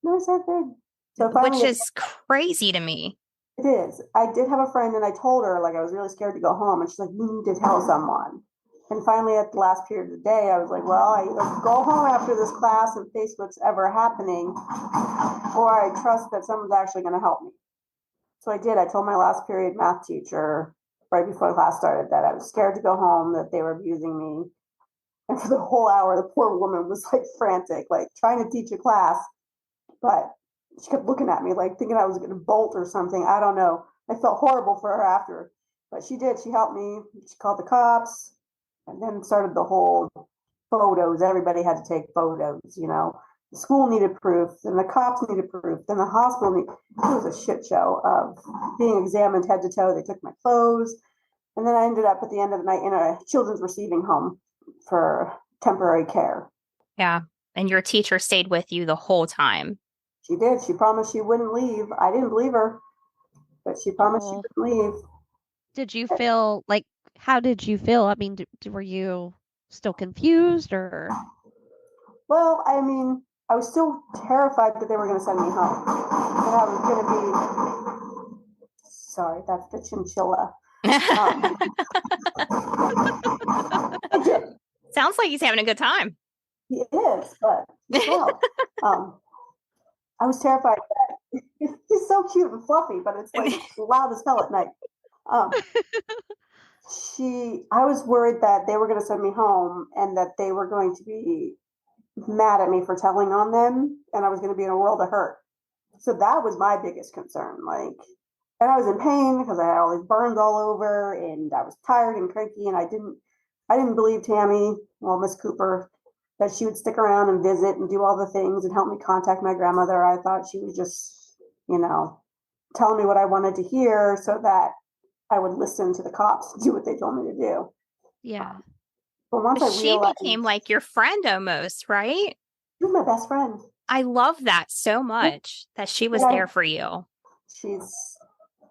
Speaker 3: no, said thing. So
Speaker 1: Which
Speaker 3: finally,
Speaker 1: is crazy to me.
Speaker 3: it is. I did have a friend, and I told her like I was really scared to go home, and she's like, you need to tell someone. And finally, at the last period of the day, I was like, well, I either go home after this class and face what's ever happening, or I trust that someone's actually going to help me. So I did. I told my last period math teacher right before class started that I was scared to go home, that they were abusing me. And for the whole hour, the poor woman was like frantic, like trying to teach a class, but she kept looking at me like thinking I was going to bolt or something. I don't know. I felt horrible for her after, but she did. She helped me. She called the cops, and then started the whole photos. Everybody had to take photos, The school needed proof, then the cops needed proof, then the hospital needed. It was a shit show of being examined head to toe. They took my clothes, and then I ended up at the end of the night in a children's receiving home for temporary care.
Speaker 1: Yeah. And your teacher stayed with you the whole time.
Speaker 3: She did. She promised she wouldn't leave. I didn't believe her, but she promised she wouldn't leave.
Speaker 2: Did you feel like, how did you feel? I mean, were you still confused or?
Speaker 3: Well, I mean, I was still terrified that they were going to send me home. That I was going to be, sorry, that's the chinchilla.
Speaker 1: Sounds like he's having a good time.
Speaker 3: He is, but well, I was terrified that he's so cute and fluffy, but it's like loud as hell at night. I was worried that they were going to send me home and that they were going to be mad at me for telling on them, and I was going to be in a world of hurt. So that was my biggest concern. And I was in pain because I had all these burns all over, and I was tired and cranky, and I didn't believe Tammy, Miss Cooper, that she would stick around and visit and do all the things and help me contact my grandmother. I thought she was just, telling me what I wanted to hear so that I would listen to the cops and do what they told me to do.
Speaker 2: Yeah.
Speaker 3: But once I realized,
Speaker 1: she became like your friend almost, right?
Speaker 3: She was my best friend.
Speaker 1: I love that so much that she was there for you.
Speaker 3: She's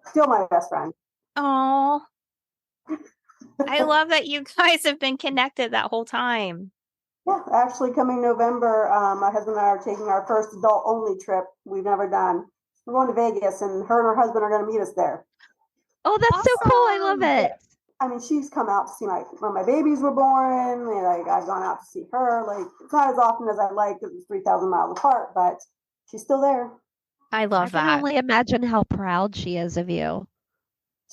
Speaker 3: still my best friend.
Speaker 1: Oh, I love that you guys have been connected that whole time.
Speaker 3: Yeah, actually coming November, my husband and I are taking our first adult-only trip we've never done. We're going to Vegas, and her and her husband are going to meet us there.
Speaker 2: Oh, that's so cool. I love it.
Speaker 3: I mean, she's come out to see when my babies were born. And, I've gone out to see her. It's not as often as I like because it's 3,000 miles apart, but she's still there.
Speaker 1: I love that.
Speaker 2: I can only imagine how proud she is of you.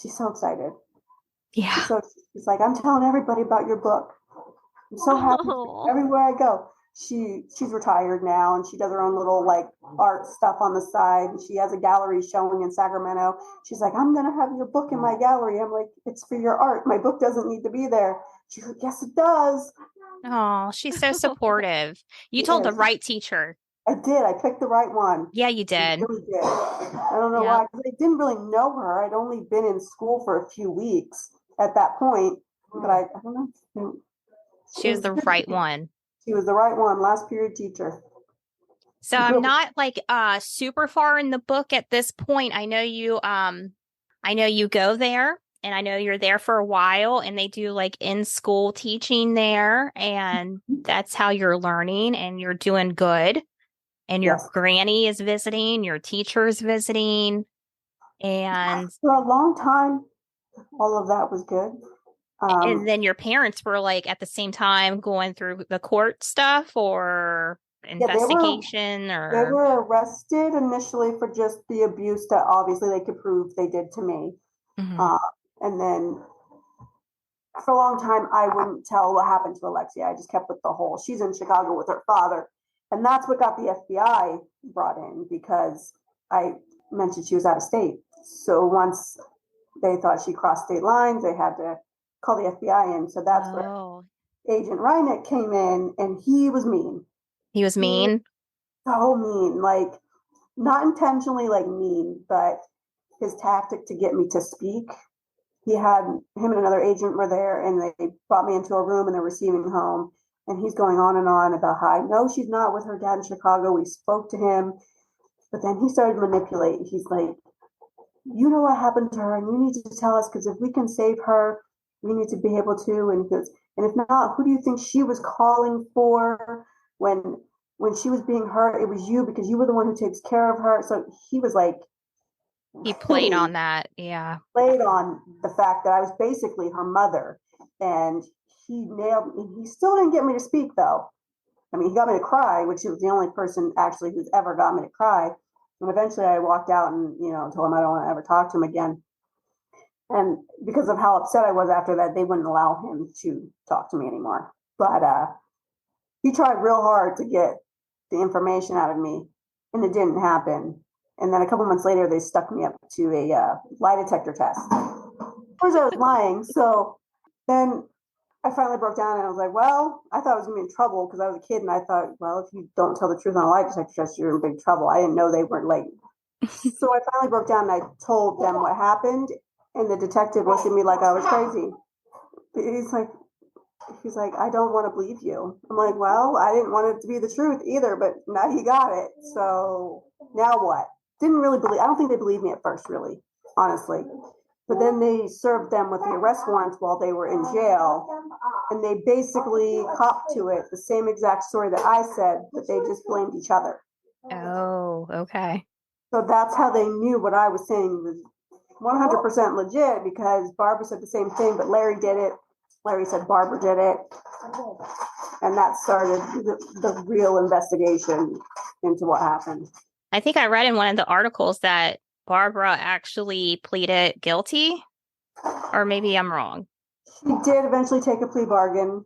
Speaker 3: She's so excited.
Speaker 1: Yeah.
Speaker 3: She's like, I'm telling everybody about your book. I'm so happy everywhere I go. She's retired now, and she does her own little art stuff on the side, and she has a gallery showing in Sacramento. She's like, I'm gonna have your book in my gallery. I'm like, it's for your art. My book doesn't need to be there. She's like, yes, it does.
Speaker 1: Oh, she's so supportive. You told the right teacher.
Speaker 3: I did. I picked the right one.
Speaker 1: Yeah, you did.
Speaker 3: I really did. I don't know why, because I didn't really know her. I'd only been in school for a few weeks at that point, but I don't know.
Speaker 1: She was the right one.
Speaker 3: She was the right one. Last period teacher.
Speaker 1: So I'm not super far in the book at this point. I know you go there, and I know you're there for a while, and they do in school teaching there, and that's how you're learning, and you're doing good. And your granny is visiting, your teacher's visiting, and
Speaker 3: for a long time, all of that was good.
Speaker 1: And then your parents were at the same time going through the court stuff or investigation,
Speaker 3: they were arrested initially for just the abuse that obviously they could prove they did to me. Mm-hmm. And then for a long time, I wouldn't tell what happened to Alexia. I just kept with the whole, she's in Chicago with her father. And that's what got the FBI brought in, because I mentioned she was out of state. So once they thought she crossed state lines, they had to call the FBI in. So that's where Agent Reineck came in, and he was mean.
Speaker 1: He was mean?
Speaker 3: So mean. Not intentionally mean, but his tactic to get me to speak. He had him and another agent were there, and they brought me into a room in the receiving home. And he's going on and on about how I know she's not with her dad in Chicago. We spoke to him. But then he started manipulating. He's like, you know what happened to her, and you need to tell us, because if we can save her, we need to be able to. And he goes, and if not, who do you think she was calling for when she was being hurt? It was you, because you were the one who takes care of her. So he was like,
Speaker 1: He played on that. Yeah.
Speaker 3: played on the fact that I was basically her mother. And he nailed me. He still didn't get me to speak, though. I mean, he got me to cry, which he was the only person actually who's ever got me to cry. And eventually I walked out and, told him I don't want to ever talk to him again. And because of how upset I was after that, they wouldn't allow him to talk to me anymore. But he tried real hard to get the information out of me, and it didn't happen. And then a couple months later, they stuck me up to a lie detector test. Of course, I was lying. So then I finally broke down and I was like, well, I thought I was going to be in trouble because I was a kid. And I thought, well, if you don't tell the truth on a lie detector test, you're in big trouble. I didn't know they weren't late. So I finally broke down and I told them what happened. And the detective looked at me like I was crazy. He's like, I don't want to believe you. I'm like, well, I didn't want it to be the truth either, but now he got it. So now what? I don't think they believed me at first, really, honestly. But then they served them with the arrest warrants while they were in jail. And they basically copped to it, the same exact story that I said, but they just blamed each other.
Speaker 1: Oh, okay.
Speaker 3: So that's how they knew what I was saying was 100% legit, because Barbara said the same thing, but Larry did it. Larry said Barbara did it. And that started the real investigation into what happened.
Speaker 1: I think I read in one of the articles that Barbara actually pleaded guilty, or maybe I'm wrong.
Speaker 3: She did eventually take a plea bargain,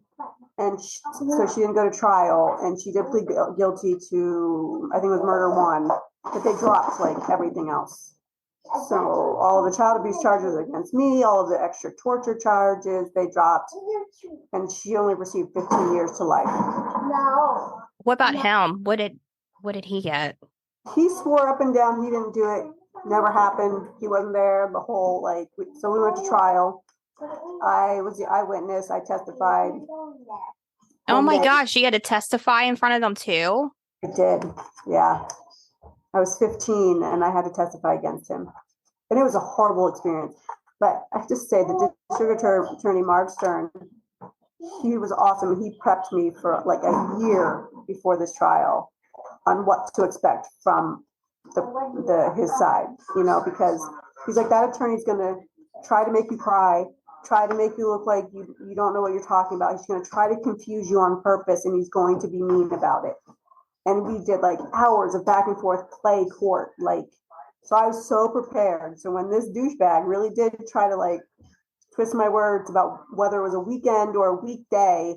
Speaker 3: and so she didn't go to trial, and she did plead guilty to, I think it was murder 1, but they dropped like everything else. So all of the child abuse charges against me, all of the extra torture charges, they dropped, and she only received 15 years to life.
Speaker 1: What about him? What did he get?
Speaker 3: He swore up and down he didn't do it. Never happened. He wasn't there. The whole so we went to trial. I was the eyewitness. I testified.
Speaker 1: Oh my gosh, you had to testify in front of them too?
Speaker 3: I did. Yeah. I was 15 and I had to testify against him. And it was a horrible experience. But I have to say, the district attorney, Mark Stern, he was awesome. He prepped me for like a year before this trial on what to expect from his side, because he's like, that attorney's going to try to make you cry, try to make you look like you don't know what you're talking about. He's going to try to confuse you on purpose, and he's going to be mean about it. And we did like hours of back and forth play court. So I was so prepared. So when this douchebag really did try to twist my words about whether it was a weekend or a weekday,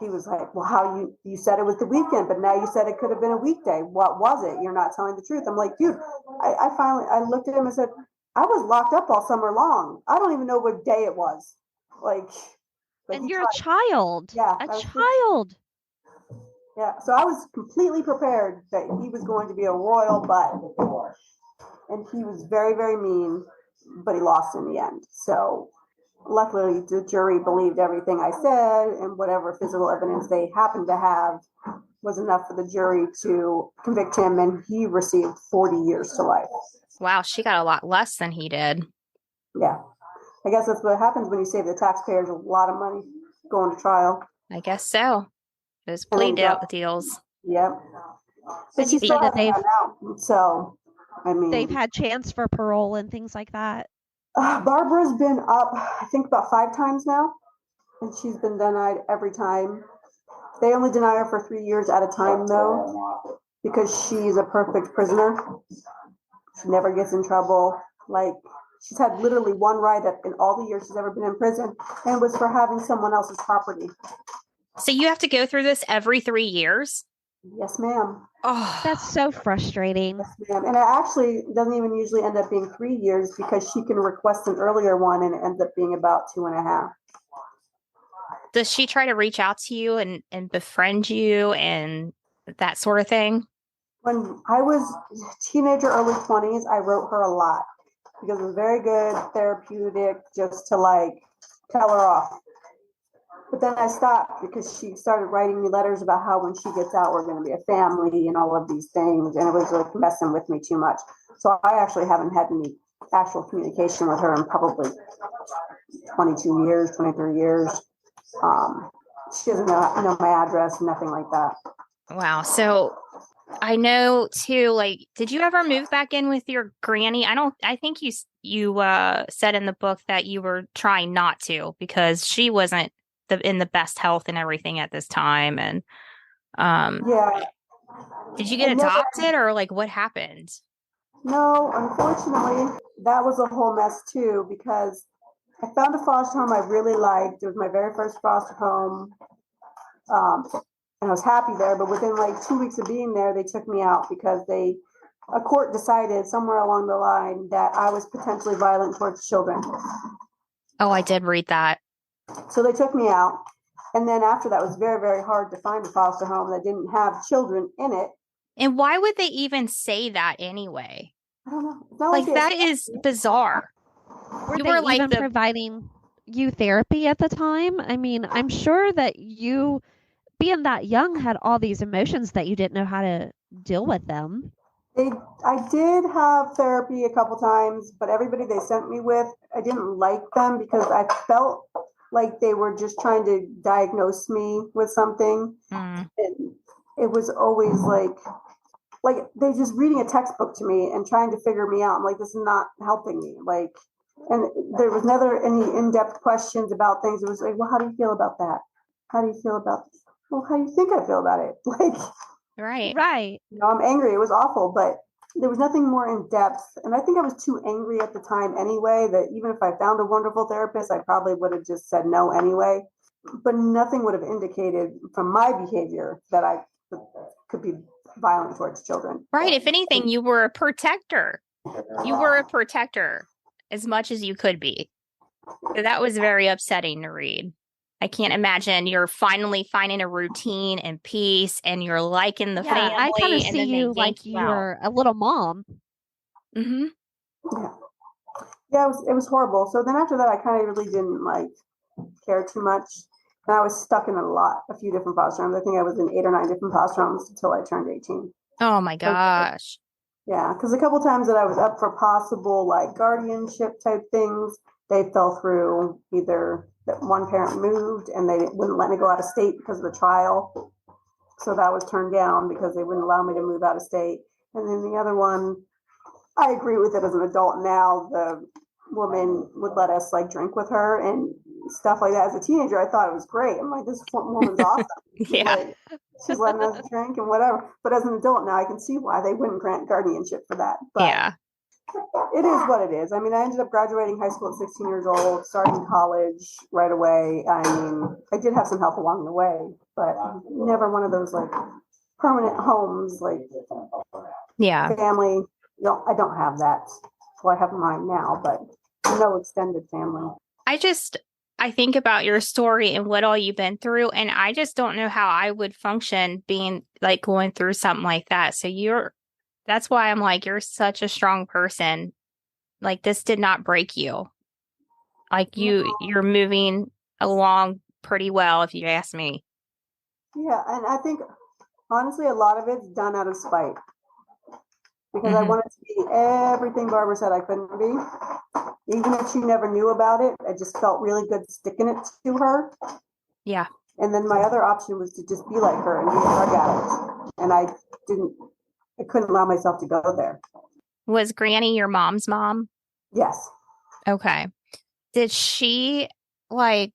Speaker 3: he was like, well, how you said it was the weekend, but now you said it could have been a weekday. What was it? You're not telling the truth. I'm like, dude, I looked at him and said, I was locked up all summer long. I don't even know what day it was.
Speaker 2: And you're a child.
Speaker 3: Yeah.
Speaker 2: A child.
Speaker 3: Yeah. So I was completely prepared that he was going to be a royal butt. And he was very, very mean, but he lost in the end. So luckily, the jury believed everything I said, and whatever physical evidence they happened to have was enough for the jury to convict him, and he received 40 years to life.
Speaker 1: Wow, she got a lot less than he did.
Speaker 3: Yeah. I guess that's what happens when you save the taxpayers a lot of money going to trial.
Speaker 1: I guess so. Those plea deals.
Speaker 3: Yep.
Speaker 2: But you said that
Speaker 3: they've
Speaker 2: had chance for parole and things like that.
Speaker 3: Barbara's been up, I think, about 5 times now, and she's been denied every time. They only deny her for 3 years at a time, though, because she's a perfect prisoner. She never gets in trouble. She's had literally one write-up in all the years she's ever been in prison, and it was for having someone else's property.
Speaker 1: So you have to go through this every 3 years?
Speaker 3: Yes, ma'am.
Speaker 2: Oh, that's so frustrating.
Speaker 3: Yes, ma'am. And it actually doesn't even usually end up being 3 years, because she can request an earlier one, and it ends up being about 2.5.
Speaker 1: Does she try to reach out to you and befriend you and that sort of thing?
Speaker 3: When I was a teenager, early 20s, I wrote her a lot because it was very good, therapeutic, just to tell her off. But then I stopped because she started writing me letters about how when she gets out, we're going to be a family and all of these things. And it was like messing with me too much. So I actually haven't had any actual communication with her in probably 22 years, 23 years. She doesn't know my address, nothing like that.
Speaker 1: Wow. So I know too, like, did you ever move back in with your granny? I think you said in the book that you were trying not to because she wasn't in the best health and everything at this time. And
Speaker 3: Yeah.
Speaker 1: did you get adopted or like what happened?
Speaker 3: No, unfortunately, that was a whole mess too because I found a foster home I really liked. It was my very first foster home. And I was happy there, but within like 2 weeks of being there, they took me out because a court decided somewhere along the line that I was potentially violent towards children.
Speaker 1: Oh, I did read that.
Speaker 3: So they took me out. And then after that, it was very, very hard to find a foster home that didn't have children in it.
Speaker 1: And why would they even say that anyway?
Speaker 3: I don't know. It's not
Speaker 1: Like that is bizarre.
Speaker 2: Were they even providing you therapy at the time? I mean, I'm sure that you, being that young, had all these emotions that you didn't know how to deal with them.
Speaker 3: I did have therapy a couple times, but everybody they sent me with, I didn't like them because I felt like they were just trying to diagnose me with something. And it was always like they just reading a textbook to me and trying to figure me out. I'm like, this is not helping me. Like, and there was never any in-depth questions about things. It was like, well, how do you feel about that? How do you feel about this? Well, how do you think I feel about it? Like,
Speaker 1: right.
Speaker 3: You know, I'm angry. It was awful, but there was nothing more in depth. And I think I was too angry at the time anyway, that even if I found a wonderful therapist, I probably would have just said no anyway. But nothing would have indicated from my behavior that I could be violent towards children.
Speaker 1: Right. If anything, you were a protector. You were a protector as much as you could be. So that was very upsetting to read. I can't imagine you're finally finding a routine and peace and you're liking the family.
Speaker 2: I kind of see you like you're a little mom.
Speaker 1: Mm-hmm.
Speaker 3: Yeah, it was horrible. So then after that, I kind of really didn't care too much. And I was stuck in a few different foster homes. I think I was in 8 or 9 different foster homes until I turned 18.
Speaker 1: Oh my gosh.
Speaker 3: Yeah, because a couple times that I was up for possible guardianship type things, they fell through. Either that one parent moved and they wouldn't let me go out of state because of the trial. So that was turned down because they wouldn't allow me to move out of state. And then the other one, I agree with it as an adult now. The woman would let us drink with her and stuff like that. As a teenager, I thought it was great. I'm like, this woman's awesome.
Speaker 1: Yeah.
Speaker 3: She's letting us drink and whatever. But as an adult now, I can see why they wouldn't grant guardianship for that. But
Speaker 1: yeah.
Speaker 3: It is what it is. I mean, I ended up graduating high school at 16 years old, starting college right away. I mean, I did have some help along the way, but never one of those permanent homes, family. No, I don't have that. Well, I have mine now, but no extended family.
Speaker 1: I think about your story and what all you've been through, and I just don't know how I would function being going through something like that. So that's why I'm you're such a strong person. This did not break you. You're moving along pretty well, if you ask me.
Speaker 3: Yeah, and I think honestly, a lot of it's done out of spite. Because I wanted to be everything Barbara said I couldn't be. Even if she never knew about it, I just felt really good sticking it to her.
Speaker 1: Yeah.
Speaker 3: And then my other option was to just be like her and be a drug addict. And I couldn't allow myself to go there.
Speaker 1: Was Granny your mom's mom?
Speaker 3: Yes.
Speaker 1: Okay. Did she, I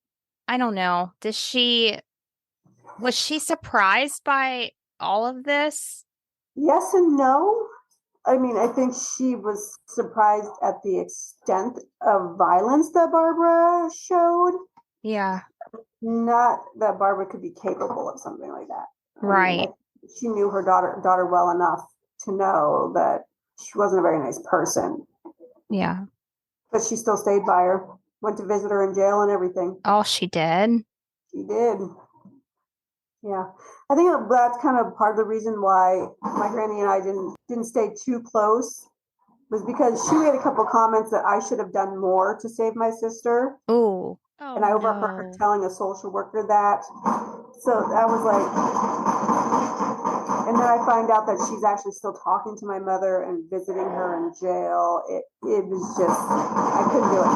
Speaker 1: don't know, was she surprised by all of this?
Speaker 3: Yes and no. I mean, I think she was surprised at the extent of violence that Barbara showed.
Speaker 1: Yeah.
Speaker 3: Not that Barbara could be capable of something like that.
Speaker 1: Right.
Speaker 3: I mean, she knew her daughter well enough to know that she wasn't a very nice person.
Speaker 1: Yeah.
Speaker 3: But she still stayed by her, went to visit her in jail and everything.
Speaker 1: Oh, she did?
Speaker 3: She did. Yeah. I think that's kind of part of the reason why my granny and I didn't stay too close, was because she made a couple comments that I should have done more to save my sister.
Speaker 1: Ooh.
Speaker 2: Oh
Speaker 3: And I overheard her
Speaker 2: no.
Speaker 3: telling a social worker that. So I was like, and then I find out that she's actually still talking to my mother and visiting her in jail. It was just, I couldn't do it.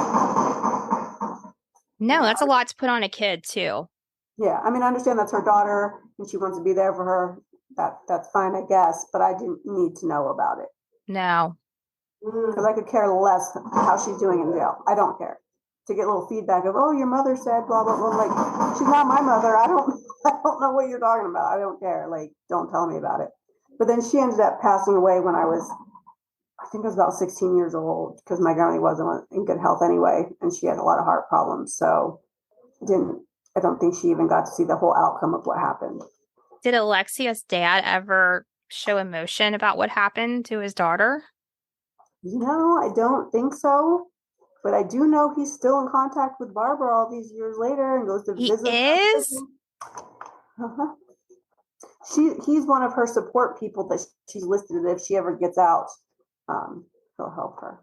Speaker 1: No, that's a lot to put on a kid too.
Speaker 3: Yeah, I mean, I understand that's her daughter and she wants to be there for her. That's fine, I guess, but I didn't need to know about it.
Speaker 1: No.
Speaker 3: Because I could care less how she's doing in jail. I don't care. To get a little feedback of, oh, your mother said blah blah blah. Like, she's not my mother. I don't know what you're talking about. I don't care. Like, don't tell me about it. But then she ended up passing away when I think I was about 16 years old, because my granny wasn't in good health anyway, and she had a lot of heart problems. So I don't think she even got to see the whole outcome of what happened.
Speaker 1: Did Alexia's dad ever show emotion about what happened to his daughter?
Speaker 3: I don't think so. But I do know he's still in contact with Barbara all these years later and goes to
Speaker 1: He
Speaker 3: visit
Speaker 1: is?
Speaker 3: her. Uh-huh. He's one of her support people that she's listed. If she ever gets out, he'll help her.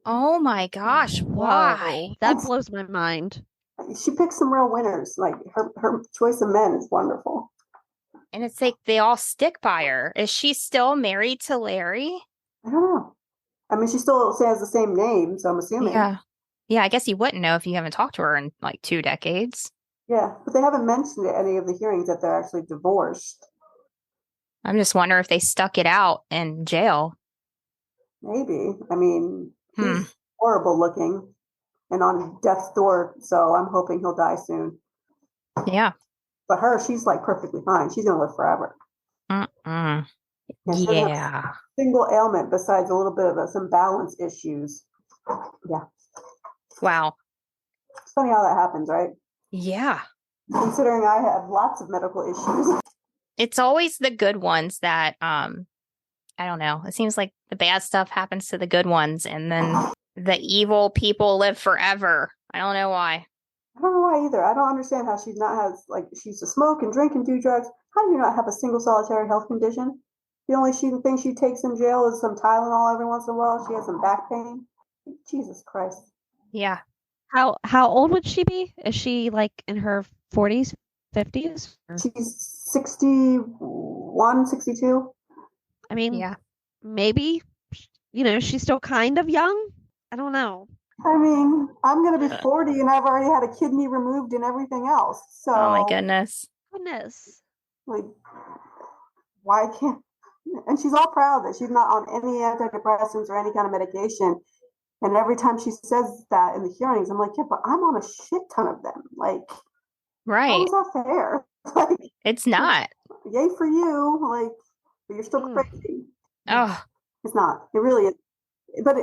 Speaker 1: Oh my gosh, why?
Speaker 2: Whoa, that blows my mind.
Speaker 3: She picks some real winners. Like, her choice of men is wonderful.
Speaker 1: And it's like they all stick by her. Is she still married to Larry?
Speaker 3: I don't know. I mean, she still has the same name, so I'm assuming.
Speaker 1: Yeah. Yeah, I guess you wouldn't know if you haven't talked to her in like 2 decades.
Speaker 3: Yeah, but they haven't mentioned at any of the hearings that they're actually divorced.
Speaker 1: I'm just wondering if they stuck it out in jail.
Speaker 3: Maybe. I mean, he's horrible looking and on death's door, so I'm hoping he'll die soon.
Speaker 1: Yeah.
Speaker 3: But her, she's like perfectly fine. She's gonna live forever.
Speaker 1: Mm-mm.
Speaker 3: She doesn't have a single ailment besides a little bit of some balance issues. Yeah.
Speaker 1: Wow.
Speaker 3: It's funny how that happens, right?
Speaker 1: Yeah.
Speaker 3: Considering I have lots of medical issues.
Speaker 1: It's always the good ones that I don't know. It seems like the bad stuff happens to the good ones, and then the evil people live forever. I don't know why.
Speaker 3: I don't know why either. I don't understand how she used to smoke and drink and do drugs. How do you not have a single solitary health condition? The only thing she takes in jail is some Tylenol every once in a while. She has some back pain. Jesus Christ.
Speaker 1: Yeah.
Speaker 2: How old would she be? Is she like in her 40s, 50s?
Speaker 3: She's 61, 62.
Speaker 2: I mean,
Speaker 1: Yeah.
Speaker 2: maybe, she's still kind of young. I don't know.
Speaker 3: I mean, I'm going to be 40 and I've already had a kidney removed and everything else. So,
Speaker 1: oh my goodness.
Speaker 3: Like, why can't, and she's all proud that she's not on any antidepressants or any kind of medication. And every time she says that in the hearings, I'm like, yeah, but I'm on a shit ton of them. Like,
Speaker 1: right.
Speaker 3: How is that fair? Like,
Speaker 1: it's not.
Speaker 3: Yay for you. Like, but you're still crazy.
Speaker 1: Oh.
Speaker 3: It's not. It really is. But,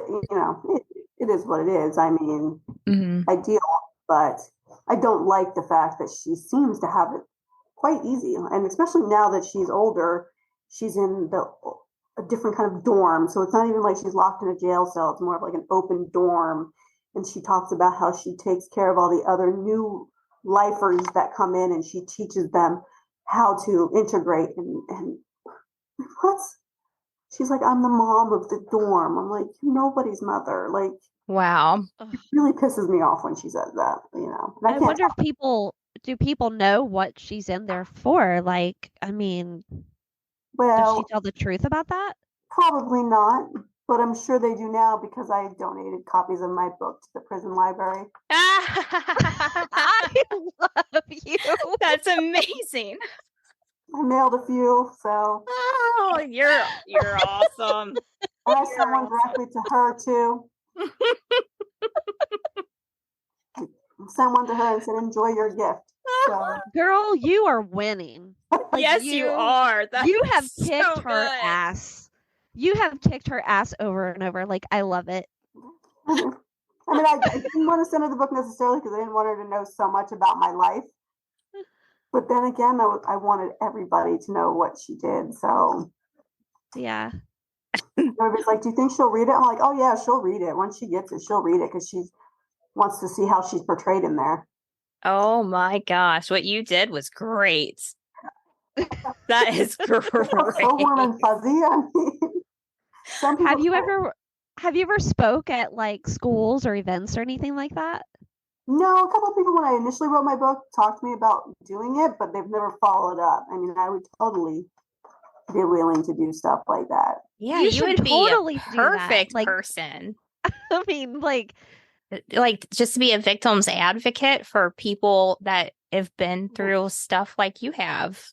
Speaker 3: it is what it is. I mean, ideal, but I don't like the fact that she seems to have it quite easy. And especially now that she's older, she's in a different kind of dorm. So it's not even like she's locked in a jail cell. It's more of like an open dorm. And she talks about how she takes care of all the other new lifers that come in and she teaches them how to integrate and what? She's like, I'm the mom of the dorm. I'm like, nobody's mother. Like,
Speaker 1: wow.
Speaker 3: It really pisses me off when she says that,
Speaker 2: I wonder if do people know what she's in there for? Like, I mean, does she tell the truth about that?
Speaker 3: Probably not, but I'm sure they do now because I donated copies of my book to the prison library.
Speaker 2: I love you.
Speaker 1: That's amazing.
Speaker 3: I mailed a few, so.
Speaker 1: Oh, you're awesome.
Speaker 3: I sent one directly to her too. Sent one to her and said, "Enjoy your gift." So.
Speaker 2: Girl, you are winning.
Speaker 1: Like, yes, you are.
Speaker 2: You have kicked her ass. You have kicked her ass over and over. Like, I love it.
Speaker 3: I mean, I didn't want to send her the book necessarily because I didn't want her to know so much about my life. But then again, I wanted everybody to know what she did. So,
Speaker 2: yeah.
Speaker 3: Everybody's like, do you think she'll read it? I'm like, oh, yeah, she'll read it. Once she gets it, she'll read it because she wants to see how she's portrayed in there.
Speaker 1: Oh, my gosh. What you did was great. That is great.
Speaker 3: So warm and fuzzy. I mean,
Speaker 2: have you ever spoke at like schools or events or anything like that?
Speaker 3: No, a couple of people when I initially wrote my book talked to me about doing it, but they've never followed up. I mean, I would totally be willing to do stuff like that.
Speaker 1: Yeah,
Speaker 2: You
Speaker 1: you
Speaker 2: should
Speaker 1: would be a
Speaker 2: totally do that.
Speaker 1: perfect person.
Speaker 2: I mean, like,
Speaker 1: Like just to be a victim's advocate for people that have been through stuff like you have,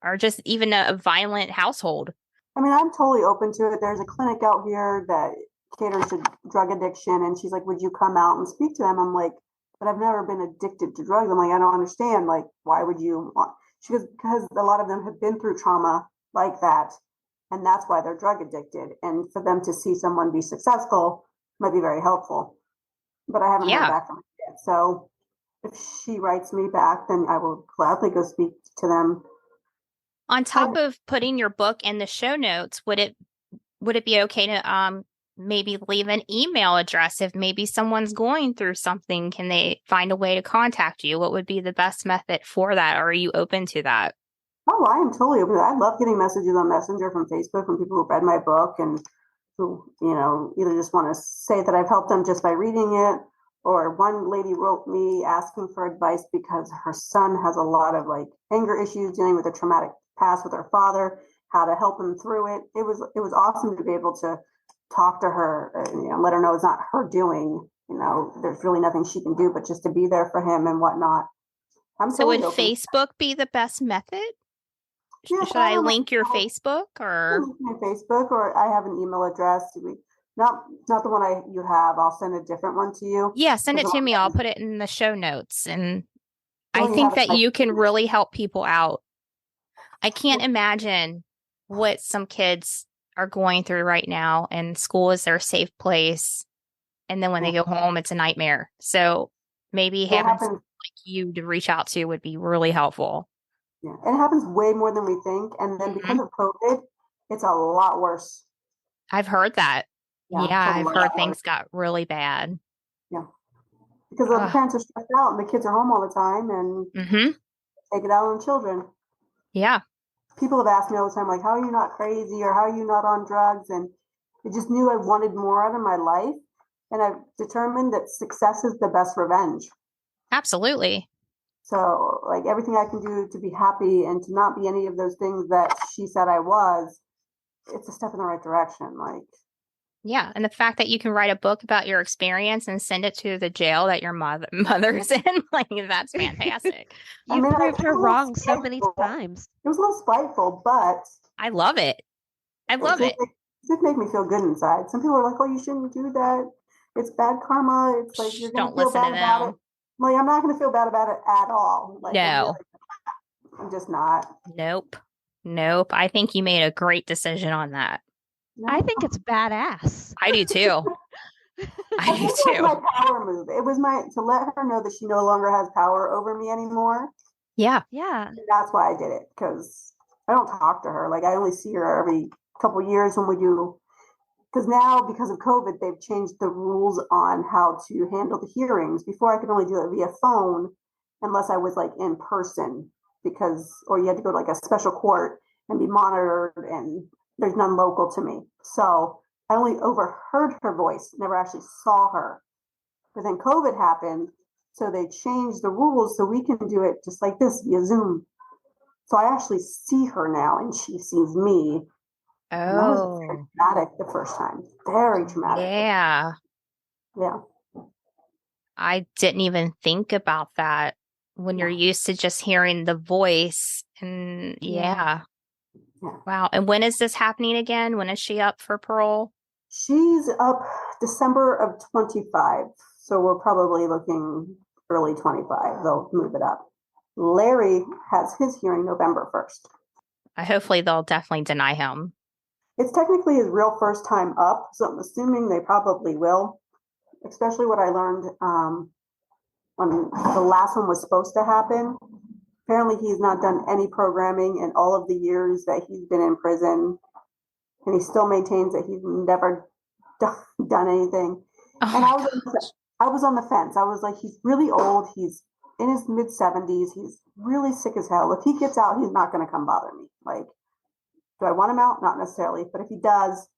Speaker 1: or just even a violent household.
Speaker 3: I mean, I'm totally open to it. There's a clinic out here that caters to drug addiction, and she's like, "Would you come out and speak to them?" I'm like, "But I've never been addicted to drugs." I'm like, "I don't understand. Like, why would you want?" She goes, "Because a lot of them have been through trauma like that, and that's why they're drug addicted. And for them to see someone be successful might be very helpful." But I haven't heard
Speaker 1: Yeah.
Speaker 3: back from her yet. So if she writes me back, then I will gladly go speak to them.
Speaker 1: On top of putting your book in the show notes, would it be okay to maybe leave an email address if maybe someone's going through something? Can they find a way to contact you? What would be the best method for that? Or are you open to that?
Speaker 3: Oh, I am totally open to that. I love getting messages on Messenger from Facebook from people who read my book and who, either just want to say that I've helped them just by reading it. Or one lady wrote me asking for advice because her son has a lot of like anger issues, dealing with a traumatic past with her father, how to help him through it. It was awesome to be able to talk to her, let her know it's not her doing. There's really nothing she can do, but just to be there for him and whatnot. I'm
Speaker 1: So would
Speaker 3: totally open.
Speaker 1: Facebook be the best method?
Speaker 3: Yeah,
Speaker 1: Should I
Speaker 3: follow my,
Speaker 1: link your Facebook or?
Speaker 3: my Facebook, or I have an email address. Not the one you have. I'll send a different one to you.
Speaker 1: Yeah, send it
Speaker 3: Because
Speaker 1: to me. I'll put it in the show notes. And
Speaker 3: the
Speaker 1: I
Speaker 3: one you have
Speaker 1: think
Speaker 3: is
Speaker 1: that
Speaker 3: my
Speaker 1: you can
Speaker 3: business.
Speaker 1: really help people out. I can't imagine what some kids are going through right now, and school is their safe place. And then when they
Speaker 3: Yeah.
Speaker 1: go home, it's a nightmare. So maybe
Speaker 3: It
Speaker 1: having someone
Speaker 3: happens.
Speaker 1: like you to reach out to would be really helpful.
Speaker 3: Yeah, and it happens way more than we think. And then
Speaker 1: Hmm.
Speaker 3: because of COVID, it's a lot worse.
Speaker 1: I've heard that.
Speaker 3: Yeah,
Speaker 1: Yeah,
Speaker 3: it's a
Speaker 1: I've
Speaker 3: lot
Speaker 1: heard
Speaker 3: worse.
Speaker 1: things got really bad.
Speaker 3: Yeah, because the
Speaker 1: Ugh.
Speaker 3: parents are stressed out and the kids are home all the time and
Speaker 1: Hmm.
Speaker 3: take it out on children.
Speaker 1: Yeah.
Speaker 3: People have asked me all the time, like, "How are you not crazy?" or "How are you not on drugs?" And I just knew I wanted more out of my life, and I've determined that success is the best revenge.
Speaker 1: Absolutely.
Speaker 3: So, like, everything I can do to be happy and to not be any of those things that she said I was, it's a step in the right direction. Like,
Speaker 1: Yeah, and the fact that you can write a book about your experience and send it to the jail that your mother's in, like that's fantastic.
Speaker 3: I
Speaker 2: you've
Speaker 3: mean, I
Speaker 2: proved
Speaker 3: was a
Speaker 2: her
Speaker 3: little
Speaker 2: wrong so many
Speaker 3: spiteful.
Speaker 2: times.
Speaker 3: It was a little spiteful, but
Speaker 1: I love it. I
Speaker 3: it
Speaker 1: love
Speaker 3: did,
Speaker 1: it.
Speaker 3: it did make me feel good inside. Some people are like, "Oh, you shouldn't do that. It's bad karma. It's like
Speaker 1: Shh,
Speaker 3: you're gonna
Speaker 1: don't
Speaker 3: feel
Speaker 1: listen to
Speaker 3: bad about it."
Speaker 1: them.
Speaker 3: I'm like, I'm not gonna feel bad about it at all. Like,
Speaker 1: No.
Speaker 3: I'm just not.
Speaker 1: Nope. Nope. I think you made a great decision on that.
Speaker 2: I
Speaker 3: No.
Speaker 2: think it's badass.
Speaker 1: I do too.
Speaker 3: I
Speaker 1: I
Speaker 3: think
Speaker 1: do
Speaker 3: it was
Speaker 1: too.
Speaker 3: my power move. It was my to let her know that she no longer has power over me anymore.
Speaker 1: Yeah.
Speaker 2: Yeah.
Speaker 3: That's why I did it, because I don't talk to her. Like, I only see her every couple years when we do. Because now, because of COVID, they've changed the rules on how to handle the hearings. Before, I could only do it via phone unless I was like in person, or you had to go to like a special court and be monitored, and there's none local to me. So I only overheard her voice, never actually saw her. But then COVID happened, so they changed the rules so we can do it just like this via Zoom. So I actually see her now and she sees me. And that was very
Speaker 1: Oh,
Speaker 3: traumatic the first time. Very traumatic.
Speaker 1: yeah.
Speaker 3: Yeah.
Speaker 1: I didn't even think about that when you're
Speaker 3: Yeah.
Speaker 1: used to just hearing the voice. And
Speaker 2: Yeah.
Speaker 1: yeah.
Speaker 3: Yeah.
Speaker 1: Wow. And when is this happening again? When is she up for parole?
Speaker 3: She's up December of 25. So we're probably looking early 25. They'll move it up. Larry has his hearing November 1st.
Speaker 1: Hopefully they'll definitely deny him.
Speaker 3: It's technically his real first time up, so I'm assuming they probably will. Especially what I learned when the last one was supposed to happen. Apparently, he's not done any programming in all of the years that he's been in prison, and he still maintains that he's never done anything.
Speaker 1: Oh
Speaker 3: And
Speaker 1: my God.
Speaker 3: I was on the fence. I was like, he's really old. He's in his mid 70s. He's really sick as hell. If he gets out, he's not going to come bother me. Like, do I want him out? Not necessarily. But if he does,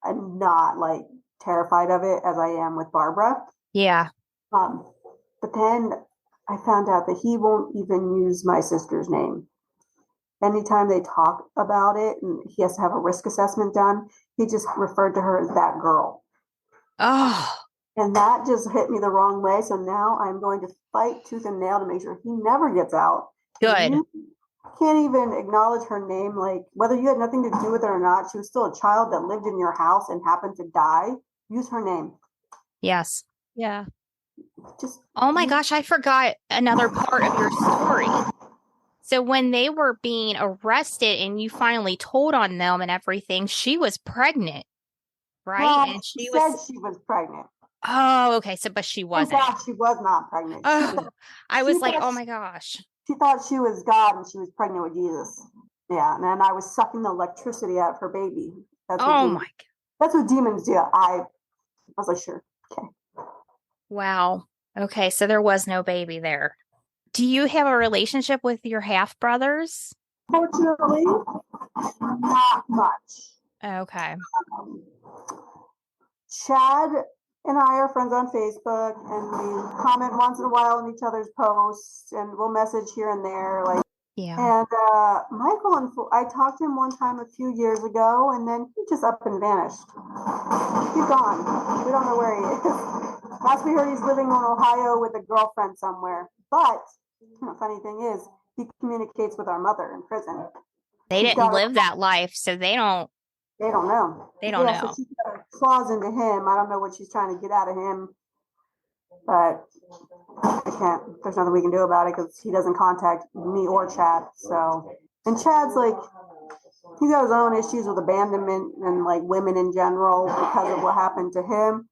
Speaker 3: I'm not like terrified of it as I am with Barbara.
Speaker 1: Yeah.
Speaker 3: Um, But then I found out that he won't even use my sister's name. Anytime they talk about it and he has to have a risk assessment done, he just referred to her as that girl.
Speaker 1: Oh,
Speaker 3: And that just hit me the wrong way. So now I'm going to fight tooth and nail to make sure he never gets out.
Speaker 1: good.
Speaker 3: You can't even acknowledge her name. Like, whether you had nothing to do with it or not, she was still a child that lived in your house and happened to die. Use her name.
Speaker 1: Yes.
Speaker 2: Yeah.
Speaker 3: Just
Speaker 1: Oh my gosh, I forgot another part of your story. So when they were being arrested and you finally told on them and everything, she was pregnant, right?
Speaker 3: well,
Speaker 1: And
Speaker 3: she
Speaker 1: she
Speaker 3: said
Speaker 1: was,
Speaker 3: she was pregnant.
Speaker 1: oh, okay. So, but she
Speaker 3: In
Speaker 1: wasn't.
Speaker 3: fact, she was not pregnant.
Speaker 1: Oh, I was
Speaker 3: she
Speaker 1: like,
Speaker 3: thought
Speaker 1: oh
Speaker 3: she-
Speaker 1: my gosh.
Speaker 3: She thought she was God and she was pregnant with Jesus. Yeah, and then I was sucking the electricity out of her baby.
Speaker 1: Oh my,
Speaker 3: That's what demons do. I was like, sure, okay.
Speaker 1: wow. Okay. So there was no baby there. Do you have a relationship with your half brothers?
Speaker 3: Fortunately, not much.
Speaker 1: Okay.
Speaker 3: Chad and I are friends on Facebook, and we comment once in a while on each other's posts, and we'll message here and there. Like,
Speaker 1: Yeah.
Speaker 3: and Michael, I talked to him one time a few years ago, and then he just up and vanished. He's gone. We don't know where he is. Last we heard, he's living in Ohio with a girlfriend somewhere. But the funny thing is, he communicates with our mother in prison.
Speaker 1: They
Speaker 3: He's
Speaker 1: didn't
Speaker 3: got
Speaker 1: live that life, so they don't
Speaker 3: know.
Speaker 1: know.
Speaker 3: So she's got her claws into him. I don't know what she's trying to get out of him, but I can't. There's nothing we can do about it because he doesn't contact me or Chad. So, and Chad's like, he's got his own issues with abandonment and like women in general because of what happened to him.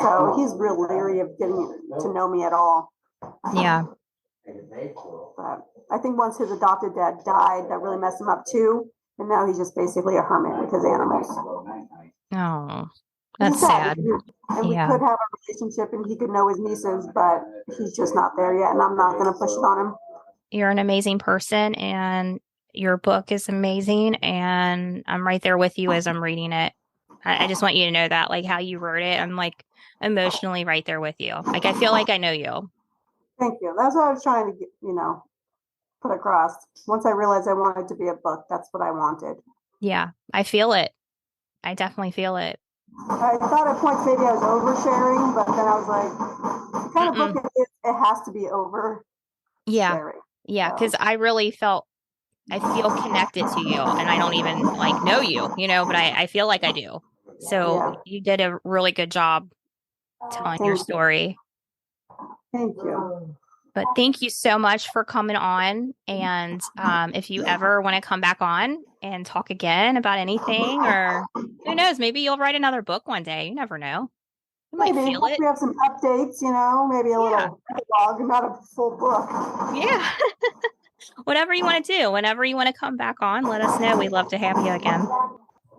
Speaker 3: So he's real leery of getting to know me at all.
Speaker 1: Yeah.
Speaker 3: But I think once his adopted dad died, that really messed him up too. And now he's just basically a hermit with his animals.
Speaker 1: Oh, that's
Speaker 3: He's
Speaker 1: sad.
Speaker 3: And we
Speaker 1: Yeah.
Speaker 3: could have a relationship and he could know his nieces, but he's just not there yet. And I'm not going to push it on him.
Speaker 1: You're an amazing person and your book is amazing. And I'm right there with you as I'm reading it. I just want you to know that, like how you wrote it, I'm like emotionally right there with you. Like I feel like I know you.
Speaker 3: Thank you. That's what I was trying to get, put across. Once I realized I wanted to be a book, that's what I wanted.
Speaker 1: Yeah, I feel it. I definitely feel it.
Speaker 3: I thought at points maybe I was oversharing, but then I was like, the kind of book it is, it has to be over sharing.
Speaker 1: Yeah, because I really I feel connected to you and I don't even like know you, but I feel like I do. So you did a really good job telling your story.
Speaker 3: Thank you.
Speaker 1: But thank you so much for coming on. And if you ever want to come back on and talk again about anything, or who knows, maybe you'll write another book one day. You never know. You might
Speaker 3: Maybe
Speaker 1: feel it.
Speaker 3: we have some updates, maybe a little blog, not a full book.
Speaker 1: Yeah. Whatever you want to do, whenever you want to come back on, let us know. We'd love to have you again.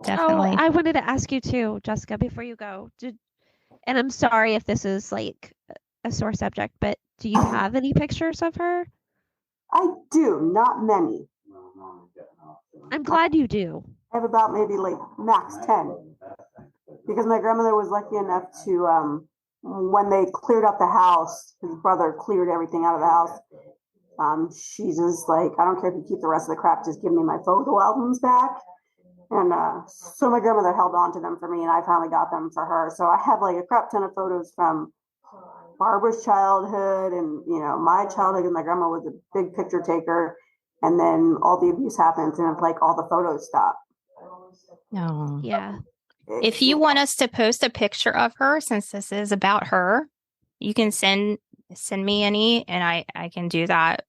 Speaker 1: Definitely.
Speaker 2: Oh, I wanted to ask you too, Jessica, before you go. And I'm sorry if this is like a sore subject, but do you have any pictures of her?
Speaker 3: I do, not many.
Speaker 2: I'm glad you do.
Speaker 3: I have about maybe like max 10. Because my grandmother was lucky enough to, when they cleared up the house, his brother cleared everything out of the house. She's just like, I don't care if you keep the rest of the crap, just give me my photo albums back. And so my grandmother held on to them for me, and I finally got them for her. So I have like a crap ton of photos from Barbara's childhood and, my childhood, and my grandma was a big picture taker. And then all the abuse happens, and like all the photos stop.
Speaker 1: Oh.
Speaker 2: Yeah.
Speaker 1: If you want us to post a picture of her, since this is about her, you can send me any, and I can do that.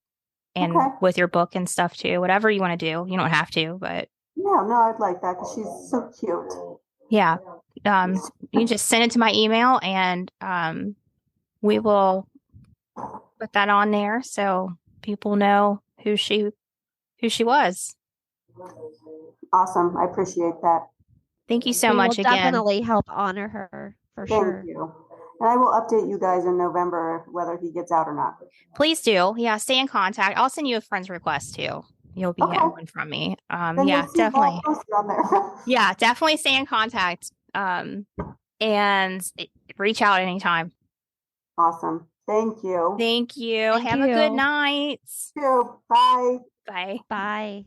Speaker 1: And with your book and stuff too, whatever you want to do. You don't have to, but
Speaker 3: no, I'd like that because she's so cute.
Speaker 1: Yeah. You can just send it to my email, and we will put that on there so people know who she was.
Speaker 3: Awesome. I appreciate that.
Speaker 1: Thank you so much again.
Speaker 2: Definitely help honor her for sure.
Speaker 3: Thank you. And I will update you guys in November whether he gets out or not.
Speaker 1: Please do. Yeah, stay in contact. I'll send you a friend's request too. You'll be getting one from me. Yeah, definitely. Yeah, definitely stay in contact. And reach out anytime.
Speaker 3: Awesome. Thank you.
Speaker 1: Thank you.
Speaker 2: Thank
Speaker 1: Have a good
Speaker 2: you.
Speaker 1: night.
Speaker 3: You too. Bye.
Speaker 1: Bye.
Speaker 2: Bye.